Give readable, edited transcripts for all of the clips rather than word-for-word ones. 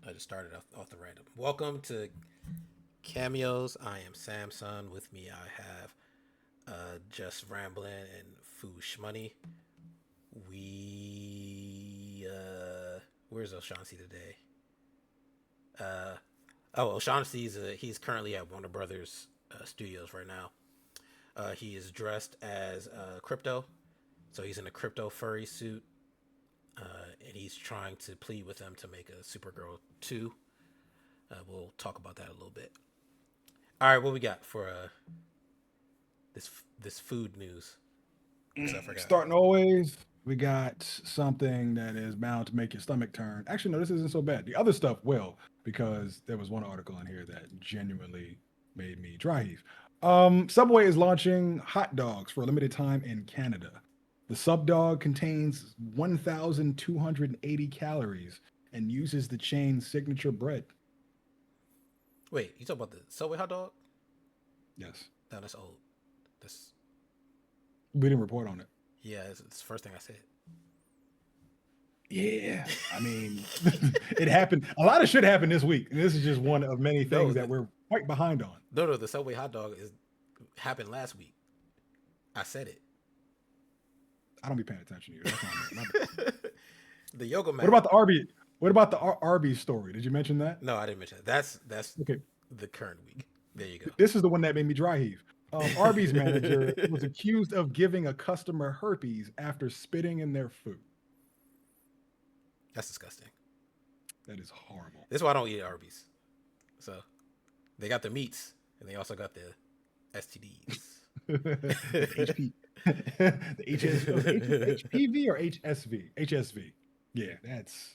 I just started off the random. Welcome to Cameos. I am Samson. With me, I have Just Rambling and Foo Shmoney. Where's O'Shaughnessy today? Uh, O'Shaughnessy's he's currently at Warner Brothers Studios right now. He is dressed as Crypto, so he's in a crypto furry suit, and he's trying to plead with them to make a Supergirl 2. We'll talk about that a little bit. All right, what we got for this food news? Because I forgot. Starting always, we got something that is bound to make your stomach turn. Actually, no, this isn't so bad. The other stuff will, because there was one article in here that genuinely made me dry heave. Subway is launching hot dogs for a limited time in Canada. The sub dog contains 1,280 calories and uses the chain's signature bread. Wait, you talk about the Subway hot dog? Yes, No, that's old. That's we didn't report on it. yeah, it's the first thing I said. Yeah, I mean, it happened. A lot of shit happened this week, and this is just one of many No, things that we're quite behind on. no, the Subway hot dog is happened last week. I said it. I don't be paying attention to you. That's not me. My bad. The yoga What mat. about the Arby? What about the Arby's story? Did you mention that? No, I didn't mention that. That's Okay, the current week. There you go. this is the one that made me dry heave. Arby's manager was accused of giving a customer herpes after spitting in their food. That's disgusting. That is horrible. That's why I don't eat Arby's. So they got the meats and they also got the The HP, the HPV or HSV, HSV. Yeah, that's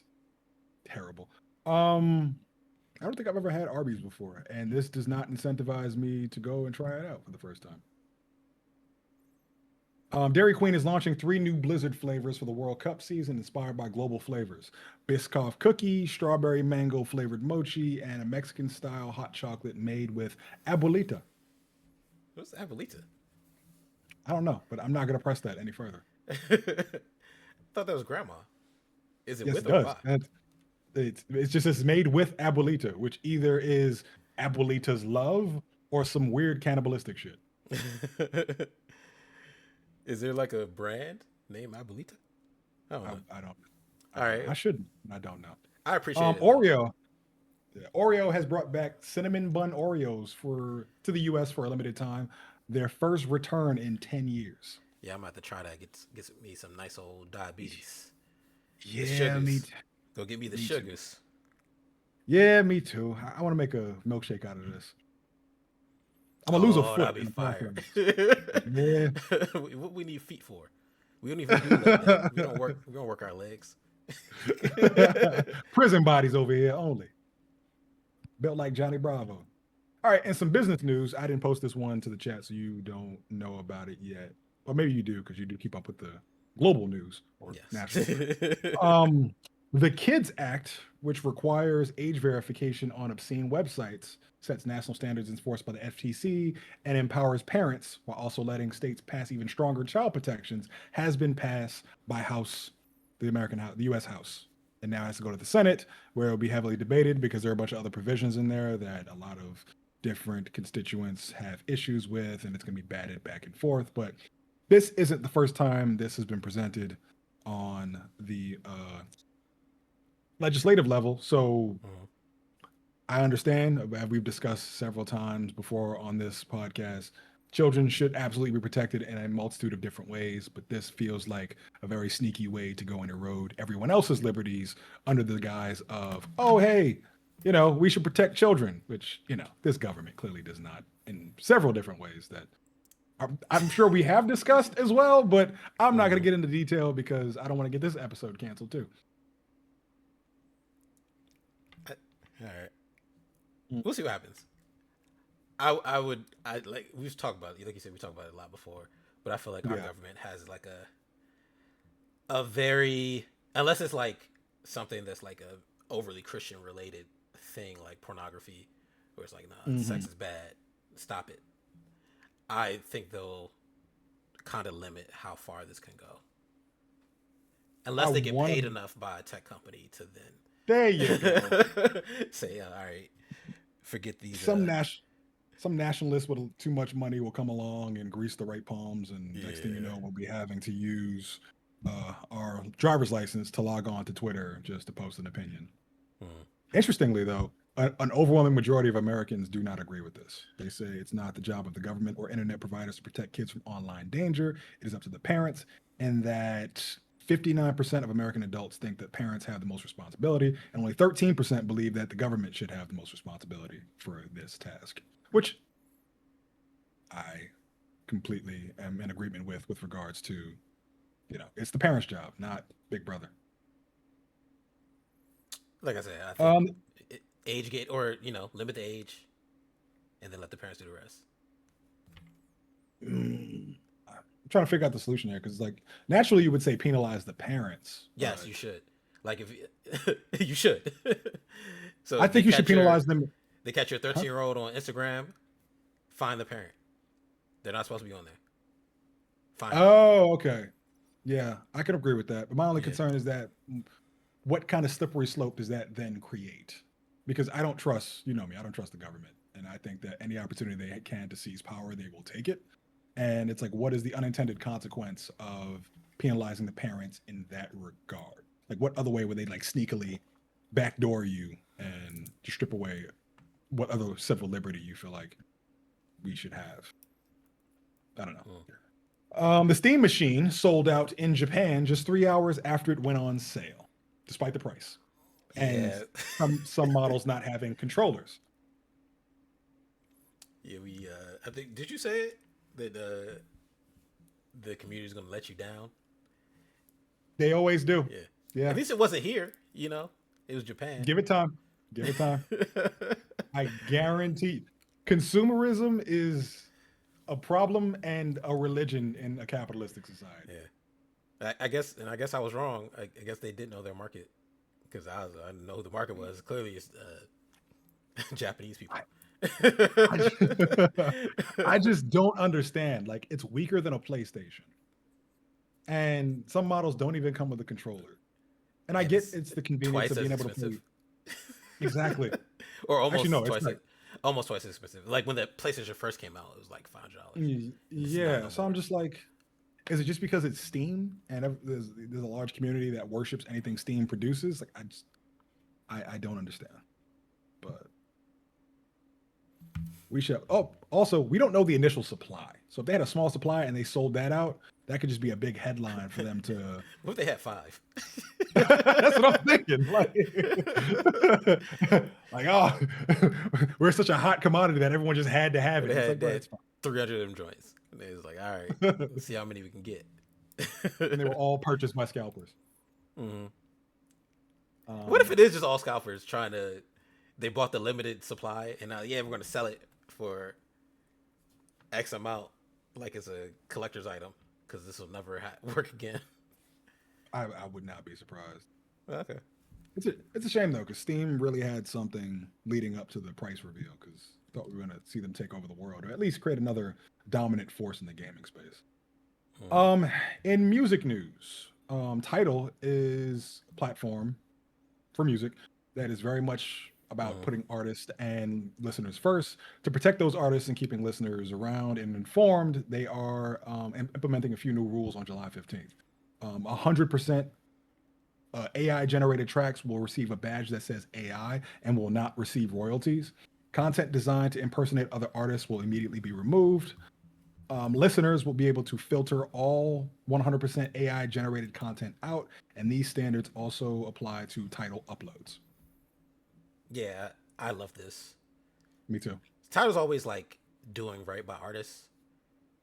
terrible. I don't think I've ever had Arby's before, and this does not incentivize me to go and try it out for the first time. Dairy Queen is launching three new Blizzard flavors for the World Cup season, inspired by global flavors: Biscoff cookie, strawberry mango flavored mochi, and a Mexican style hot chocolate made with abuelita. What's Abuelita? I don't know, but I'm not gonna press that any further. I thought that was grandma. Is it Yes, with it or does. by? It's just it's made with abuelita, which either is abuelita's love or some weird cannibalistic shit. Is there like a brand named Abuelita? I don't I, know. I don't. I All don't know. right. I shouldn't. I don't know. I appreciate it though. Oreo. Yeah, Oreo has brought back cinnamon bun Oreos for to the U.S. for a limited time. Their first return in 10 years. Yeah, I'm about to try that. Get me some nice old diabetes. The Yeah, sugars. Go get me the me too. sugars. Yeah, me too. I want to make a milkshake out of this. I'm gonna lose a Oh, that'll foot be in the fire. process. Yeah. What we need feet for? We don't even do leg day. We don't work. We don't work our legs. Prison bodies over here only. Built like Johnny Bravo. All right, and some business news. I didn't post this one to the chat, so you don't know about it yet. Or maybe you do because you do keep up with the global news or Yes. national news. Um, the Kids Act, which requires age verification on obscene websites, sets national standards enforced by the FTC and empowers parents while also letting states pass even stronger child protections, has been passed by House, the American House, the U.S. House, and now has to go to the Senate, where it'll be heavily debated because there are a bunch of other provisions in there that a lot of different constituents have issues with, and it's going to be batted back and forth. But this isn't the first time this has been presented on the legislative level. So Mhm. I understand, as we've discussed several times before on this podcast, children should absolutely be protected in a multitude of different ways, but this feels like a very sneaky way to go and erode everyone else's liberties under the guise of, oh, hey, we should protect children, which, this government clearly does not in several different ways that I'm sure we have discussed as well, but I'm not going to Mhm. get into detail because I don't want to get this episode canceled too. All right. Mm. We'll see what happens. I like we've talked about it. Like you said, we talked about it a lot before. But I feel like our Yeah. government has like a very, unless it's like something that's like a overly Christian related thing like pornography, where it's like nah, sex Hmm. is bad, stop it. I think they'll kind of limit how far this can go, I unless they get want paid to. enough by a tech company to There you then go. Say, all right, forget these. Some nas- some nationalists with too much money will come along and grease the right palms, and next thing you Yeah. know, we'll be having to use our driver's license to log on to Twitter just to post an opinion. Hmm. Interestingly, though, an overwhelming majority of Americans do not agree with this. They say it's not the job of the government or internet providers to protect kids from online danger. It is up to the parents, and that 59% of American adults think that parents have the most responsibility, and only 13% believe that the government should have the most responsibility for this task, which I completely am in agreement with regards to, it's the parents' job, not Big Brother. Like I said, I think Um, age gate or limit the age, and then let the parents do the rest. I'm trying to figure out the solution here because, like, naturally you would say penalize the parents, Yes, but you should. Like if you should. So I they think you should catch your penalize them. they catch your Huh? 13-year-old on Instagram. Find the parent. They're not supposed to be on there. Find them. Oh, okay. Yeah, I could agree with that. But my only Yeah. concern is that what kind of slippery slope does that then create? Because I don't trust, you know me, I don't trust the government. And I think that any opportunity they can to seize power, they will take it. And it's like, what is the unintended consequence of penalizing the parents in that regard? Like, what other way would they like sneakily backdoor you and just strip away what other civil liberty you feel like we should have? I don't know. Mm. The Steam Machine sold out in Japan just 3 hours after it went on sale, despite the price, and Yeah. some models not having controllers. Yeah. We. I think. Did you say it that the community is gonna let you down? They always do. Yeah. At Yeah, least it wasn't here. It was Japan. give it time. Give it time. I guarantee. Consumerism is a problem and a religion in a capitalistic society. Yeah. I guess I was wrong. I guess they did know their market because I didn't know who the market was. Clearly, it's Japanese people. I, I, I just don't understand. Like, it's weaker than a PlayStation, and some models don't even come with a controller. And I And get it's it's the convenience twice of as being able to play. expensive, Exactly. or Actually, no, it's not. almost twice as expensive. Like when the PlayStation first came out, it was like $5, and it's not Yeah. no So I'm more. just like, is it just because it's Steam and there's a large community that worships anything Steam produces? Like, I don't understand. But we should. Oh, also, we don't know the initial supply. So if they had a small supply and they sold that out, that could just be a big headline for them to. What if they had five? That's what I'm thinking. Like, oh, we're such a hot commodity that everyone just had to have Or it. It's like, they bro, had it's fine. 300 of them joints. And they was like, all right, let's see how many we can get. And they were all purchased by scalpers. Hmm. What if Um, it is just all scalpers trying to? They bought the limited supply, and now yeah, we're going to sell it for X amount, like it's a collector's item, because this will never work again. I would not be surprised. Okay. It's a shame though, because Steam really had something leading up to the price reveal. Because thought we were going to see them take over the world, or at least create another dominant force in the gaming space. Mm-hmm. Um, in music news, Tidal is a platform for music that is very much about Mm-hmm. putting artists and listeners first. To protect those artists and keeping listeners around and informed, they are implementing a few new rules on July 15th. 100% AI generated tracks will receive a badge that says AI and will not receive royalties. Content designed to impersonate other artists will immediately be removed. Listeners will be able to filter all 100% AI generated content out, and these standards also apply to title uploads. Yeah, I love this. Me too. Title's always like doing right by artists.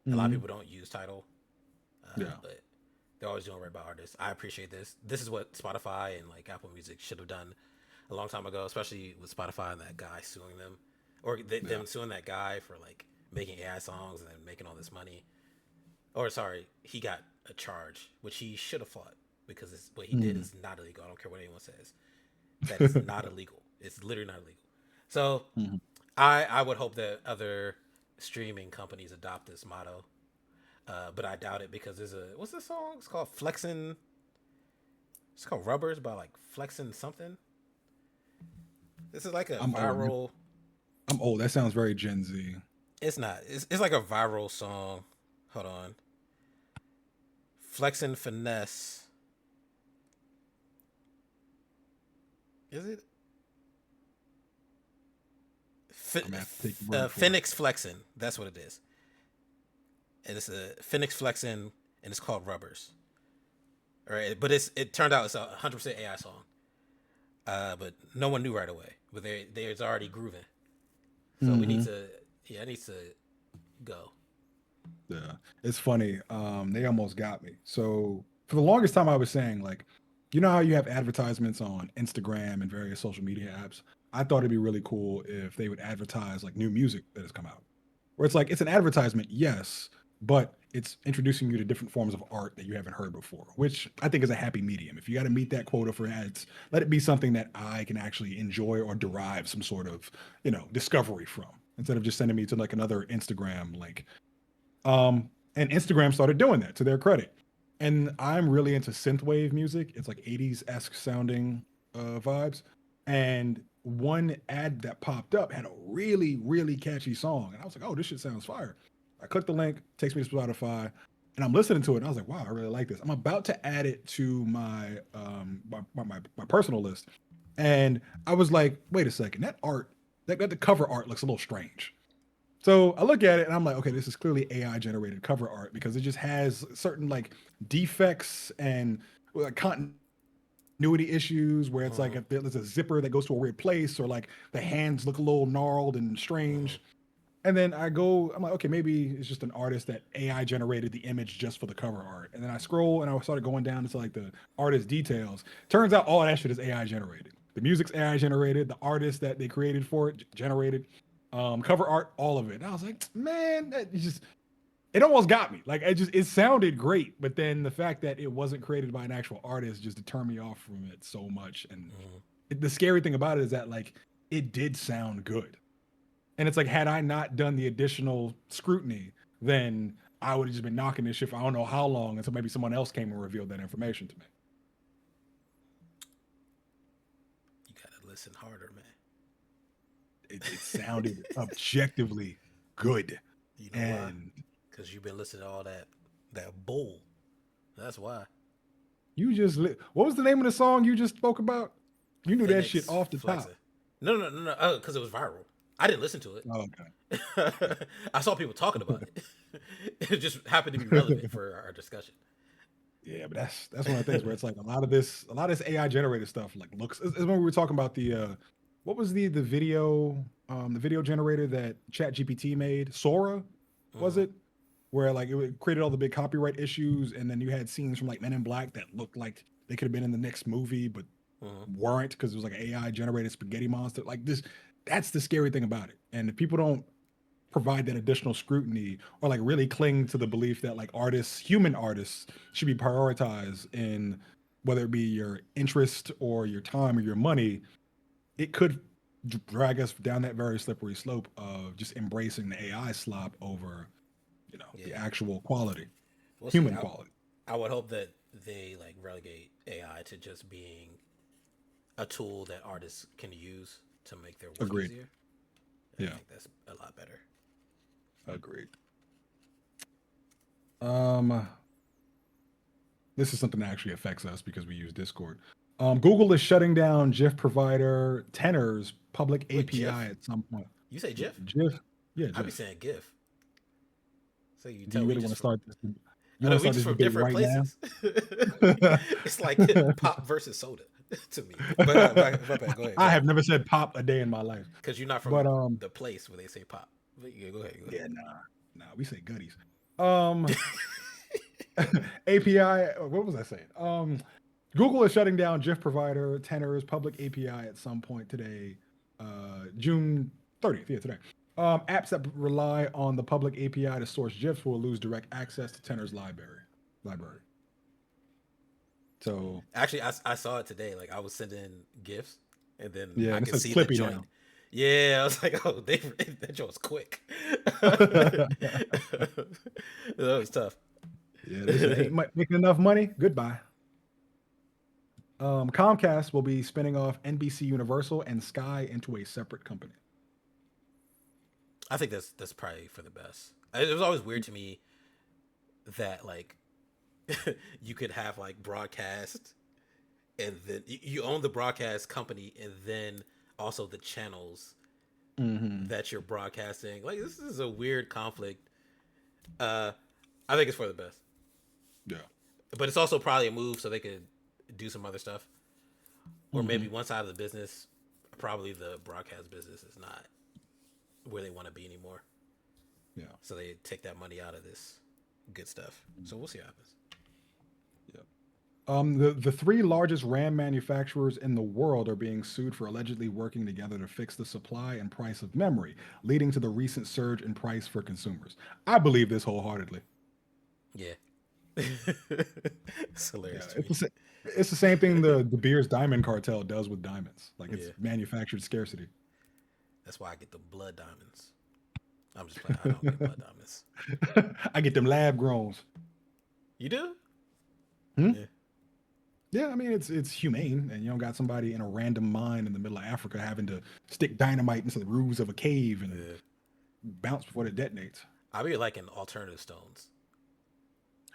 A lot of Hmm. people don't use Title, Yeah. but they're always doing right by artists. I appreciate this. This is what Spotify and like Apple Music should have done a long time ago, especially with Spotify and that guy suing them, or Yeah. them suing that guy for like making AI songs and then making all this money. Or sorry, he got a charge, which he should have fought because what he did Mhm. is not illegal. I don't care what anyone says. That is not illegal. It's literally not illegal. So Mhm. I would hope that other streaming companies adopt this motto, but I doubt it because there's a what's the song? It's called Flexin'. It's called Rubbers by like Flexin' something. This is like a I'm old. viral. I'm old. That sounds very Gen Z. It's not. It's like a viral song. Hold on. Flex and finesse. Is it? I'm gonna have to take your word for it. Phoenix flexing. That's what it is. And it's a Phoenix flexing, and it's called Rubbers. All right, but it turned out it's a 100% AI song. But no one knew right away. But there's already grooving. So we need Hmm. to. Yeah, it needs to go. Yeah, it's funny. They almost got me. So for the longest time, I was saying like, you know how you have advertisements on Instagram and various social media apps. I thought it'd be really cool if they would advertise like new music that has come out, where it's like it's an advertisement, yes, but it's introducing you to different forms of art that you haven't heard before, which I think is a happy medium. If you got to meet that quota for ads, let it be something that I can actually enjoy or derive some sort of, discovery from, instead of just sending me to like another Instagram link. And Instagram started doing that to their credit. And I'm really into synthwave music. It's like 80s esque sounding vibes. And one ad that popped up had a really, really catchy song. And I was like, oh, this shit sounds fire. I clicked the link, takes me to Spotify, and I'm listening to it. And I was like, wow, I really like this. I'm about to add it to my personal list. And I was like, wait a second, that art, that the cover art looks a little strange. So I look at it and I'm like, okay, this is clearly AI generated cover art because it just has certain like defects and like continuity issues where it's like Mm-hmm. if there's a zipper that goes to a weird place or like the hands look a little gnarled and Mm-hmm. strange. And then I'm like, okay, maybe it's just an artist that AI generated the image just for the cover art. And then I scroll and I started going down into like the artist details. Turns out all that shit is AI generated. The music's AI generated, the artist that they created for it generated, cover art, all of it. And I was like, man, it almost got me. Like it sounded great, but then the fact that it wasn't created by an actual artist just turned me off from it so much. And Mm-hmm. the scary thing about it is that like it did sound good. And it's like, had I not done the additional scrutiny, then I would have just been knocking this shit for I don't know how long until maybe someone else came and revealed that information to me. You gotta listen harder, man. It sounded objectively good. You know why? And Because you've been listening to all that bull. That's why. what was the name of the song you just spoke about? You knew that shit Phoenix off the top. flexing. No, no, no, no. Oh, because it was viral. I didn't listen to it. Oh, okay. I saw people talking about it. It just happened to be relevant for our discussion. Yeah, but that's one of the things where it's like a lot of this AI generated stuff like looks is when we were talking about the what was the video generator that Chat GPT made? Sora, was Mm-hmm. it? Where like created all the big copyright issues, and then you had scenes from like Men in Black that looked like they could have been in the next movie, but Mm-hmm. weren't because it was like an AI generated spaghetti monster. Like this, that's the scary thing about it. And if people don't provide that additional scrutiny or like really cling to the belief that like artists, human artists, should be prioritized in whether it be your interest or your time or your money, it could drag us down that very slippery slope of just embracing the AI slop over, the Yeah. actual quality, We'll see. human quality. I would hope that they like relegate AI to just being a tool that artists can use to make their work Agreed. easier. I Yeah, think that's a lot better. agreed. Um, this is something that actually affects us because we use Discord. Google is shutting down GIF provider Tenor's public Wait, API GIF? at some point. You say GIF? GIF, yeah, I be GIF. saying GIF. So you Do tell you we really want just to from. start this? You I want know to we start just this from debate different right now? places. It's like pop versus soda to me. But my bad. Go ahead. Go I ahead. have never said pop a day in my life, Because you're not but from the place where they say pop. But yeah, go ahead. Go yeah, nah, we say goodies. Um, API. What was I saying? Google is shutting down GIF provider Tenor's public API at some point today, June 30th. Yeah, today. Apps that rely on the public API to source GIFs will lose direct access to Tenor's library. So Actually, I saw it today. Like I was sending gifts, and then yeah, I and it could says see the Clippy joint. now. Yeah, I was like, oh, that joint's quick. That was tough. Yeah, they said ain't making enough money. Goodbye. Comcast will be spinning off NBC Universal and Sky into a separate company. I think that's probably for the best. It was always weird to me that like you could have like broadcast and then you own the broadcast company and then also the channels Hmm. that you're broadcasting. Like this is a weird conflict. Uh, I think it's for the best, Yeah. but it's also probably a move so they could do some other stuff, or maybe Hmm. one side of the business, probably the broadcast business is not where they want to be anymore. Yeah. So they take that money out of this good stuff. So we'll see what happens. Yeah. The three largest RAM manufacturers in the world are being sued for allegedly working together to fix the supply and price of memory, leading to the recent surge in price for consumers. I believe this wholeheartedly. Yeah, it's hilarious Yeah, to me. it's the same thing the beer's diamond cartel does with diamonds. Like it's Yeah, manufactured scarcity. that's why I get the blood diamonds. I'm just playing. I don't get blood diamonds. I get them lab growns. You do? Hmm? Yeah, Yeah, I mean it's humane, and you don't got somebody in a random mine in the middle of Africa having to stick dynamite into the roofs of a cave and yeah. bounce before it detonates. I be liking alternative stones.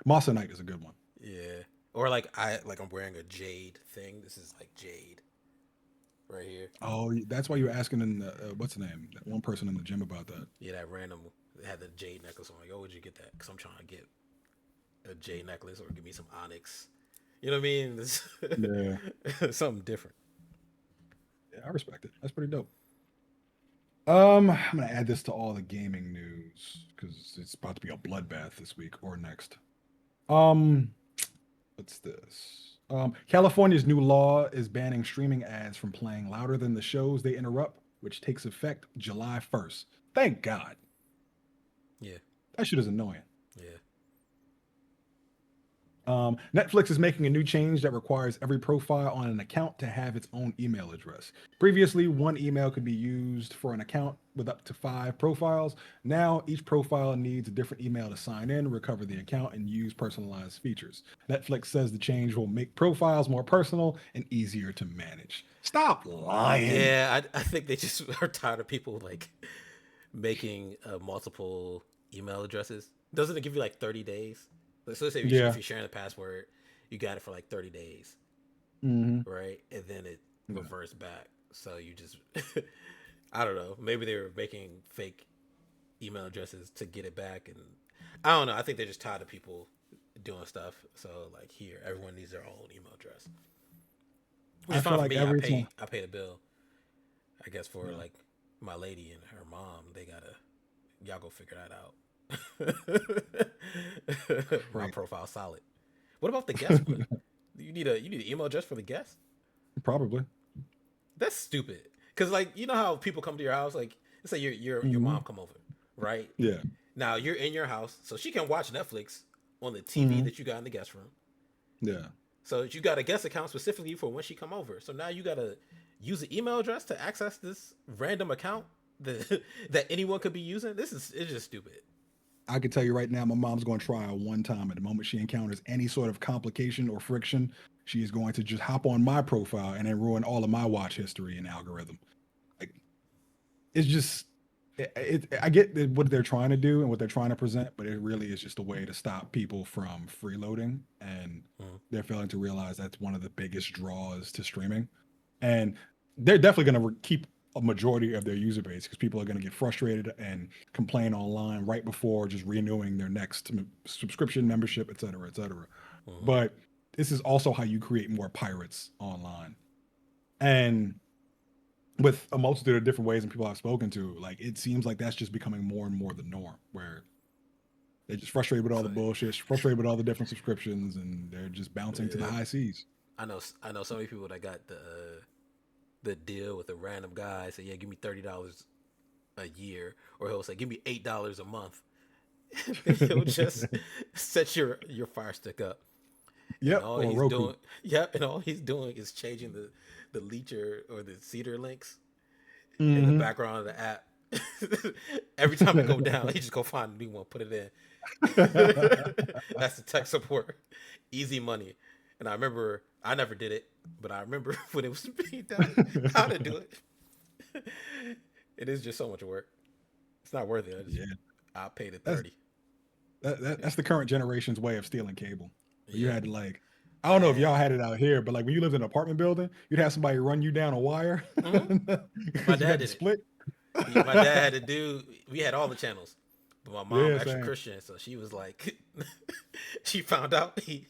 Mossonite is a good one. Yeah, or like I'm wearing a jade thing. This is like jade right here. Oh, that's why you were asking in the what's the name? That one person in the gym about that. Yeah, that random had the jade necklace. I'm like, oh, where'd you get that? Because I'm trying to get a jade necklace or give me some onyx. You know what I mean? Yeah, Something different. yeah, I respect it. That's pretty dope. I'm gonna add this to all the gaming news because it's about to be a bloodbath this week or next. Um, what's this? California's new law is banning streaming ads from playing louder than the shows they interrupt, which takes effect July 1st. Thank God. Yeah, That shit is annoying. yeah. Netflix is making a new change that requires every profile on an account to have its own email address. Previously, one email could be used for an account with up to 5 profiles. Now, each profile needs a different email to sign in, recover the account, and use personalized features. Netflix says the change will make profiles more personal and easier to manage. Stop lying. Yeah, I think they just are tired of people like making multiple email addresses. Doesn't it give you like 30 days? Like, so let's say if Yeah. you're sharing the password, you got it for like 30 days, Hmm. right? And then it Yeah. reverts back. So you just, I don't know. Maybe they were making fake email addresses to get it back. And I don't know. I think they're just tired of people doing stuff. So like here, everyone needs their own email address. Which I is feel fine for like me. every time. I pay the bill. I guess for Yeah. like my lady and her mom, they gotta y'all go figure that out. My Right. profile solid. What about the guest one? You need an email address for the guest? Probably. That's stupid. Cause like you know how people come to your house, like let's say your Hmm. mom come over, right? Yeah. Now you're in your house, so she can watch Netflix on the TV Hmm. that you got in the guest room. Yeah. So you got a guest account specifically for when she come over. So now you gotta use an email address to access this random account that that anyone could be using. It's just stupid. I can tell you right now, my mom's going to try one time. At the moment she encounters any sort of complication or friction, she is going to just hop on my profile and then ruin all of my watch history and algorithm. Like it's just, I get what they're trying to do and what they're trying to present, but it really is just a way to stop people from freeloading, and Mm. they're failing to realize that's one of the biggest draws to streaming. And they're definitely going to keep a majority of their user base because people are going to get frustrated and complain online right before just renewing their next subscription, membership, et cetera, et cetera. Hmm. But this is also how you create more pirates online. And with a multitude of different ways and people I've spoken to, like it seems like that's just becoming more and more the norm, where they're just frustrated with all So the bullshit, frustrated with all the different subscriptions, and they're just bouncing to the yeah, high seas. I know so many people that got the deal with a random guy. Say, yeah, give me $30 a year, or he'll say, give me $8 a month. He'll just set your fire stick up, and Yep, all or he's Roku. doing, yep, and all he's doing is changing the leecher or the cedar links in the Hmm. background of the app. Every time it go down, he just go find a new one, put it in. That's the tech support, easy money. And I remember I never did it. but I remember when it was being done, how to do it. It is just so much work. It's not worth it. Yeah, I paid it that's 30. that's the current generation's way of stealing cable. Where you Yeah, had to like, I I don't know if had. y'all had it out here, but like when you lived in an apartment building, you'd have somebody run you down a wire Hmm. My because you dad had to did it. split. My dad had to do. We had all the channels, but my mom Yeah, actually same. Christian, so she was like, she found out he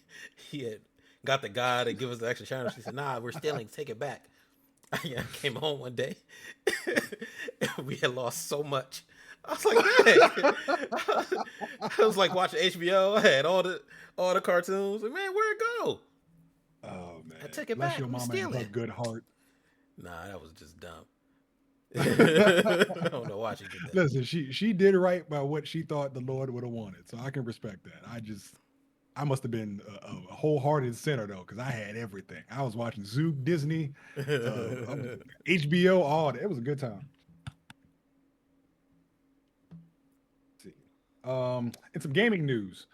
had got the guy to give us the extra channel. She said, "Nah, we're stealing. Take it back." I came home one day, and we had lost so much. I was like, "Dang!" I was like watching HBO. I had all the cartoons. Like, man, where'd it go? Oh I man, took it bless back. your Who's mama and her stealing? good heart. Nah, that was just dumb. I don't know why she did that. Listen, she did right by what she thought the Lord would have wanted, so I can respect that. I must have been a wholehearted sinner though, because I had everything. I was watching Zook, Disney, I was, HBO, all that. It was a good time. Let's see, and some gaming news.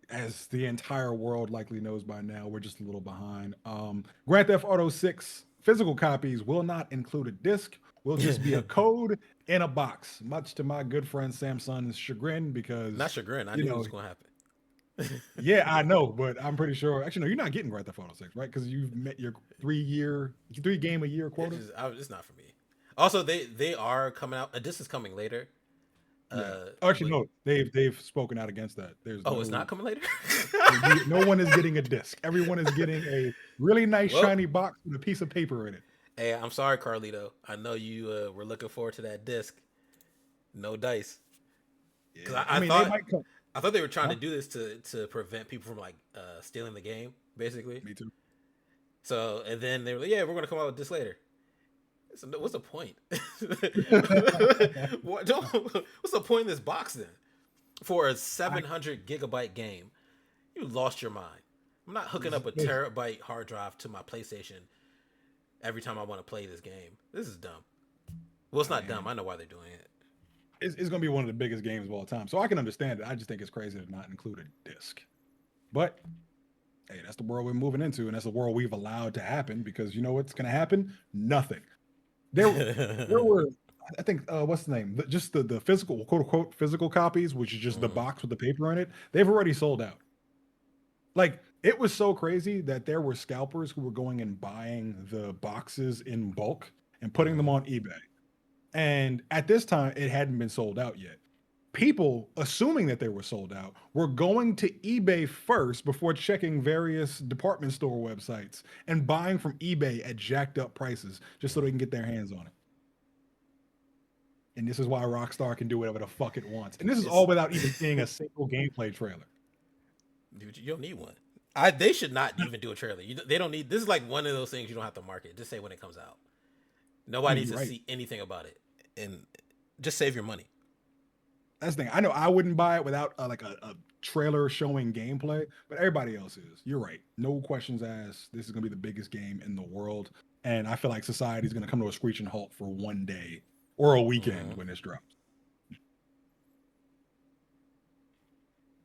As the entire world likely knows by now, we're just a little behind. Grand Theft Auto 6 physical copies will not include a disc, will just be a code in a box, much to my good friend Samsung's chagrin, Not because, chagrin. I you knew it know, was going to happen. yeah, I know, but I'm pretty sure. Actually, no, you're not getting Grand Theft Auto 6, right? Because you've met your 3 game a year It's quota. just, it's not for me. Also, they are coming out. This is coming later. Yeah. Oh, actually, But no, they've spoken out against that. There's oh, it's not coming later. no one is getting a disc. Everyone is getting a really nice Well, shiny box with a piece of paper in it. hey, I'm sorry, Carlito. I know you were looking forward to that disc. No dice. Because Yeah, I mean they might come. I thought they were trying Huh? to do this to prevent people from like stealing the game, basically. Me too. So and then they were like, yeah, we're gonna come out with this later. So what's the point? What don't, what's the point in this box then? For a I 700 gigabyte game, you lost your mind. I'm not hooking up a listen, terabyte hard drive to my PlayStation every time I want to play this game. This is dumb. Well, it's I not dumb. mean, I know why they're doing it. it's going to be one of the biggest games of all time, so I can understand it. I just think it's crazy to not include a disc. But hey, that's the world we're moving into, and that's the world we've allowed to happen. Because you know what's going to happen? Nothing. There were, I think, what's the name? Just the physical, quote unquote, physical copies, which is just the Mhm. box with the paper in it. They've already sold out. Like it was so crazy that there were scalpers who were going and buying the boxes in bulk and putting them Mhm. on eBay. And at this time, it hadn't been sold out yet. People, assuming that they were sold out, were going to eBay first before checking various department store websites and buying from eBay at jacked up prices just so they Mhm. can get their hands on it. And this is why Rockstar can do whatever the fuck it wants. And this is It's all without even seeing a single gameplay trailer. dude, you don't need one. They should not even do a trailer. They don't need. This is like one of those things you don't have to market. Just say when it comes out. I Nobody mean, needs you're to right. see anything about it, and just save your money. That's the thing. I know I wouldn't buy it without a trailer showing gameplay, but everybody else is. You're right. No questions asked. This is going to be the biggest game in the world. And I feel like society is going to come to a screeching halt for one day or a weekend Mhm. when this drops.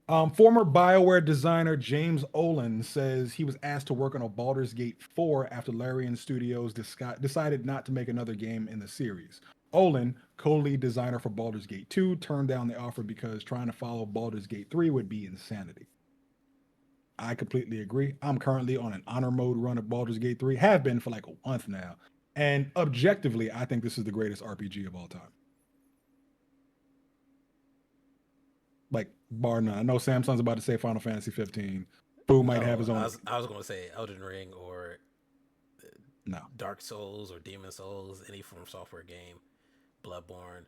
Former BioWare designer James Olin says he was asked to work on a Baldur's Gate 4 after Larian Studios decided not to make another game in the series. Olin, co-lead designer for Baldur's Gate 2, turned down the offer because trying to follow Baldur's Gate 3 would be insanity. I completely agree. I'm currently on an honor mode run of Baldur's Gate 3, have been for like a month now. And objectively, I think this is the greatest RPG of all time. Like, bar none. I know Samsung's about to say Final Fantasy 15. Boo might have Oh, his own. I was going to say Elden Ring or No, Dark Souls or Demon Souls, any From Software game, Bloodborne.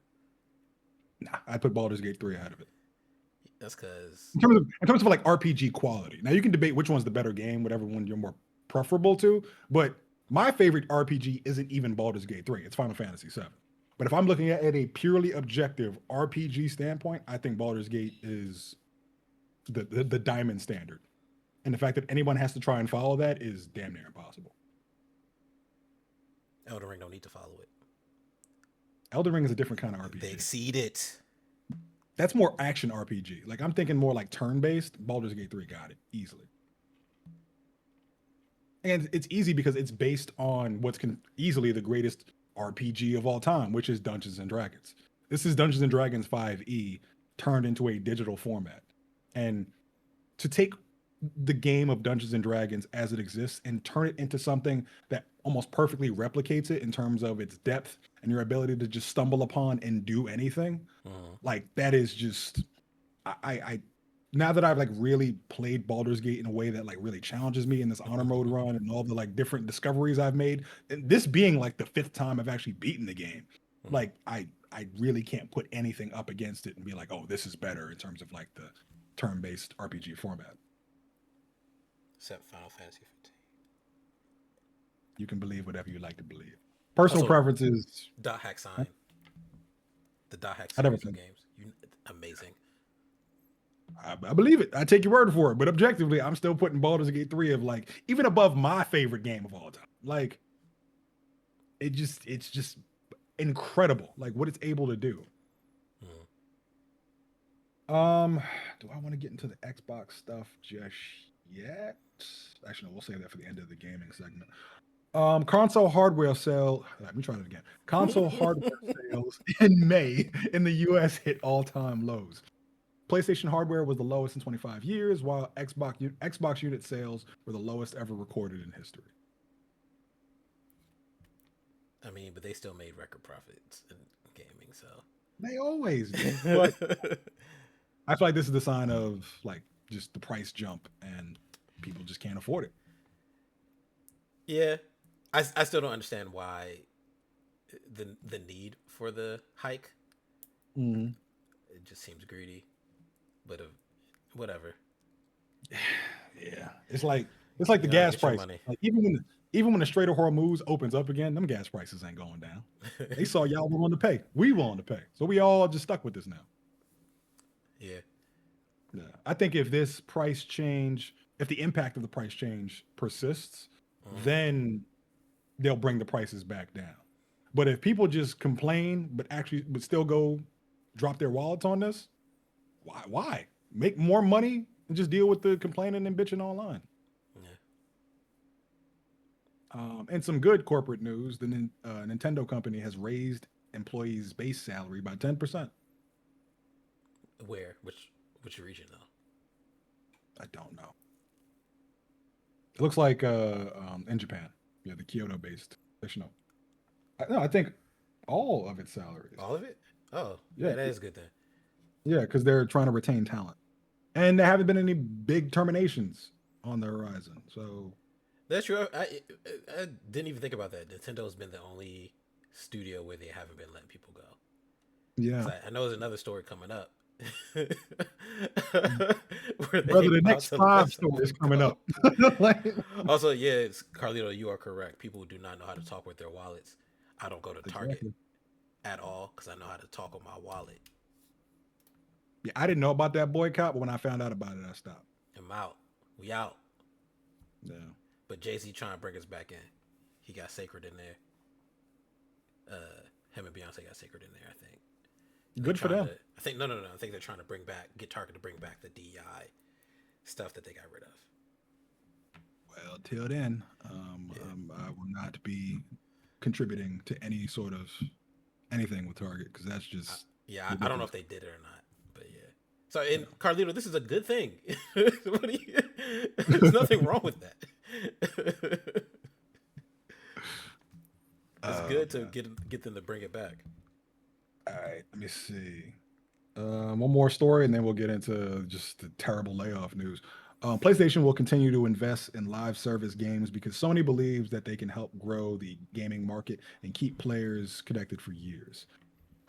nah. I put Baldur's Gate 3 ahead of it. That's because In terms of like RPG quality. Now you can debate which one's the better game, whatever one you're more preferable to, but my favorite RPG isn't even Baldur's Gate 3. It's Final Fantasy 7. But if I'm looking at a purely objective RPG standpoint, I think Baldur's Gate is the diamond standard. And the fact that anyone has to try and follow that is damn near impossible. Elden Ring don't need to follow it. Elden Ring is a different kind of They RPG. exceed it. That's more action RPG. Like I'm thinking more like turn-based. Baldur's Gate 3 got it easily. And it's easy because it's based on what's easily the greatest RPG of all time, which is Dungeons and Dragons. This is Dungeons and Dragons 5e turned into a digital format. And to take the game of Dungeons and Dragons as it exists and turn it into something that almost perfectly replicates it in terms of its depth and your ability to just stumble upon and do anything, Mm-hmm. like that is just I now that I've like really played Baldur's Gate in a way that like really challenges me in this honor mode run and all the like different discoveries I've made, and this being like the fifth time I've actually beaten the game, Mm-hmm. like I really can't put anything up against it and be like, oh, this is better in terms of like the turn-based RPG format. Except Final Fantasy 15. You can believe whatever you like to believe. Personal Also, preferences. Dot Hack I Sign, the Dot Hack never series of think. games, amazing. I believe it. I take your word for it. But objectively, I'm still putting Baldur's Gate 3 of like even above my favorite game of all time. Like it's just incredible. Like what it's able to do. Mm-hmm. Um, do I want to get into the Xbox stuff just yet? Actually, no, we'll save that for the end of the gaming segment. Console hardware sale. Let me try that again. Console hardware sales in May in the US hit all-time lows. PlayStation hardware was the lowest in 25 years, while Xbox unit sales were the lowest ever recorded in history. I mean, but they still made record profits in gaming, so. They always do, but I feel like this is the sign of like just the price jump and people just can't afford it. Yeah, I still don't understand why the need for the hike. Mhm. It just seems greedy, but whatever. Yeah, it's like the You gotta gas get your price. money. Like even when the Strait of Hormuz opens up again, them gas prices ain't going down. They saw y'all willing to pay. We willing to pay. So we all just stuck with this now. Yeah. Yeah. I think if this price change, if the impact of the price change persists, Mm-hmm. then they'll bring the prices back down. But if people just complain, but still go drop their wallets on this, why? Why make more money and just deal with the complaining and bitching online? Yeah. And some good corporate news: the Nintendo company has raised employees' base salary by 10%. Where? Which region though? I don't know. It looks like in Japan, yeah, the Kyoto-based. Actually, no, no, I think all of its salaries. All of it? Oh, Yeah, yeah, that is good then. yeah, because they're trying to retain talent, and there haven't been any big terminations on the horizon. So That's true. I didn't even think about that. Nintendo's been the only studio where they haven't been letting people go. yeah, Because I know there's another story coming up where they brother, the about next to let five some stories people coming go. up. Like, Also, yeah, Carlito, you are correct. People do not know how to talk with their wallets. I don't go to Target exactly. at all because I know how to talk on my wallet. Yeah, I didn't know about that boycott, but when I found out about it, I stopped. I'm out. We out. Yeah, But Jay Z trying to bring us back in. He got sacred in there. Him and Beyonce got sacred in there, I think. And they're good for trying them. to. I think no. I think they're trying to get Target to bring back the DEI stuff that they got rid of. Well, till then, Yeah. I will not be contributing to any sort of anything with Target because that's I, just yeah. I don't know ridiculous. if they did it or not, but yeah. So, in Yeah. Carlito, this is a good thing. There's nothing wrong with that. It's Oh good to man. get them to bring it back. All right, let me see. One more story, and then we'll get into just the terrible layoff news. PlayStation will continue to invest in live service games because Sony believes that they can help grow the gaming market and keep players connected for years.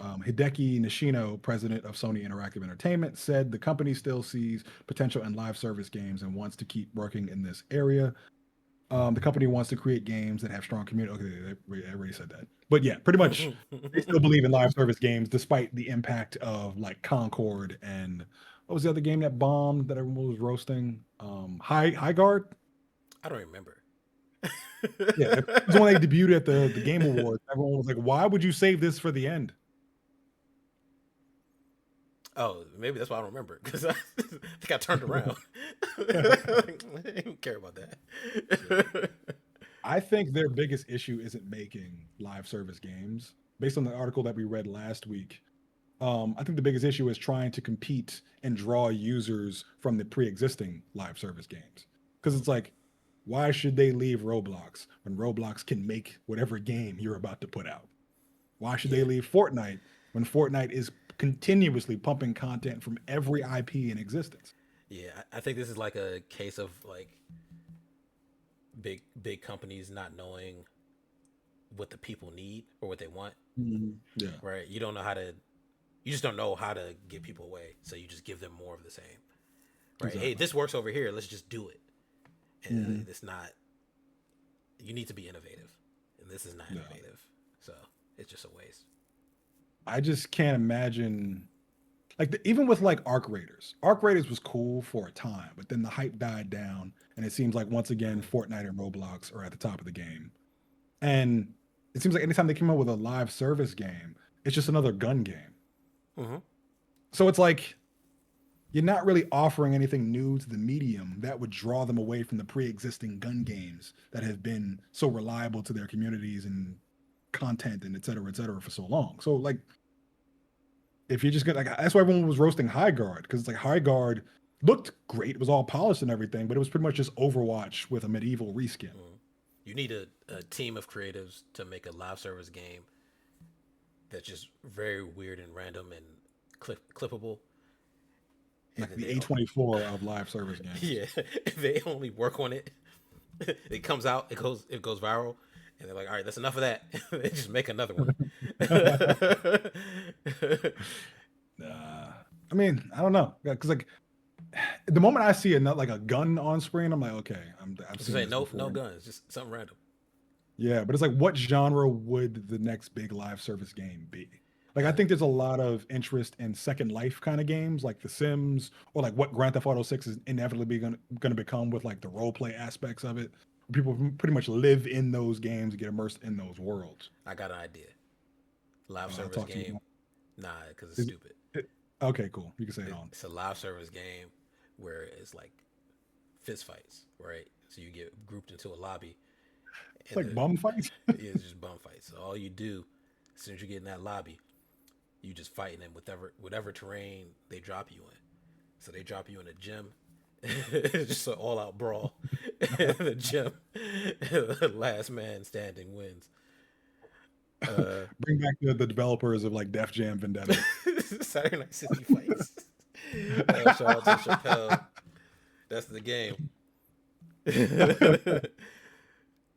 Hideki Nishino, president of Sony Interactive Entertainment, said the company still sees potential in live service games and wants to keep working in this area. The company wants to create games that have strong community. Okay, I already said that. But yeah, pretty much they still believe in live service games despite the impact of like Concord and what was the other game that bombed that everyone was roasting? High Guard. I don't remember. Yeah, it was when they debuted at the Game Awards. Everyone was like, "Why would you save this for the end?" Oh, maybe that's why I don't remember because I think I turned around. I don't care about Yeah. that. I think their biggest issue isn't making live service games. Based on the article that we read last week, I think the biggest issue is trying to compete and draw users from the pre-existing live service games. Because it's like, why should they leave Roblox when Roblox can make whatever game you're about to put out? Why should they Yeah, leave Fortnite when Fortnite is continuously pumping content from every IP in existence? yeah. I think this is like a case of like big companies not knowing what the people need or what they want. Yeah, Right? You don't know how to. You just don't know how to get people away, so you just give them more of the same. Right? Hey, exactly. this works over here. Let's just do it. And Hmm. it's not. You need to be innovative, and this is not Yeah. innovative. So it's just a waste. I just can't imagine like even with like Arc Raiders was cool for a time, but then the hype died down, and it seems like once again Mm-hmm. Fortnite and Roblox are at the top of the game. And it seems like anytime they come out with a live service game, it's just another gun game. Mm-hmm. So it's like you're not really offering anything new to the medium that would draw them away from the pre-existing gun games that have been so reliable to their communities and content and et cetera for so long. So like if you're just gonna like that's why everyone was roasting High Guard because it's like High Guard looked great, it was all polished and everything, but it was pretty much just Overwatch with a medieval reskin. Mm-hmm. You need a team of creatives to make a live service game that's just very weird and random and clippable, and Like then the they A24 of live service games. yeah, if they only work on it. It comes out, it goes viral, and they're like, all right, that's enough of that. They just make another one. I mean, I don't know, because like the moment I see a like a gun on screen, I'm like, okay, I've Just seen say this no before. guns, just something random. Yeah, but it's like, what genre would the next big live service game be? Like, I Uh, think there's a lot of interest in Second Life kind of games, like The Sims, or like what Grand Theft Auto 6 is inevitably going to become with like the role play aspects of it. People pretty much live in those games, get immersed in those worlds. I got an idea. Live service Talk to me. game, nah, because it's Is stupid. okay, cool. You can say it on. It's a live service game where it's like fist fights, right? So you get grouped into a lobby, It's and like bum fights. it's just bum fights. So all you do, as soon as you get in that lobby, you just fighting them whatever terrain they drop you in. So they drop you in a gym. It's just an all out brawl in the gym. Last man standing wins. Uh, Bring back the developers of like Def Jam Vendetta. Saturday Night City fights. Shout out to Chappelle. That's the game.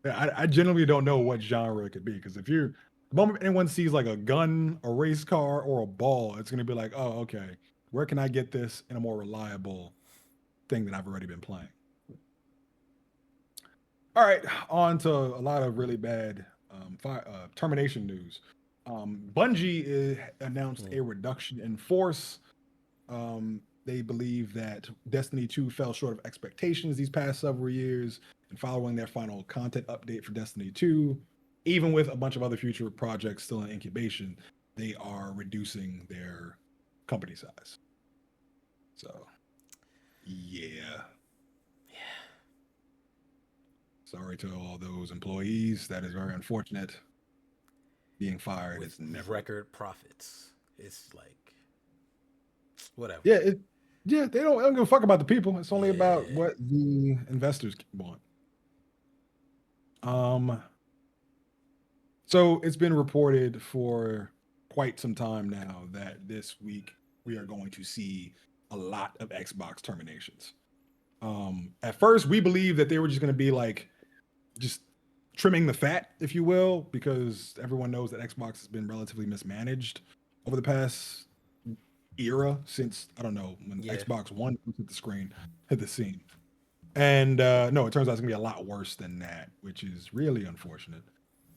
I generally don't know what genre it could be because if you're the moment anyone sees like a gun, a race car, or a ball, it's gonna be like, oh, okay, where can I get this in a more reliable thing that I've already been playing? All right, on to a lot of really bad termination news. Bungie announced Mm. a reduction in force. They believe that Destiny 2 fell short of expectations these past several years, and following their final content update for Destiny 2, even with a bunch of other future projects still in incubation, they are reducing their company size. So, yeah, sorry to all those employees. That is very unfortunate. Being fired With is never record profits. It's like whatever. yeah, yeah, they don't give a fuck about the people. It's only about Yeah. what the investors want. Um, so it's been reported for quite some time now that this week we are going to see a lot of Xbox terminations. At first, we believed that they were just going to be like just trimming the fat, if you will, because everyone knows that Xbox has been relatively mismanaged over the past era since I don't know when Yeah. Xbox One hit the screen, hit the scene. And no, it turns out it's gonna be a lot worse than that, which is really unfortunate.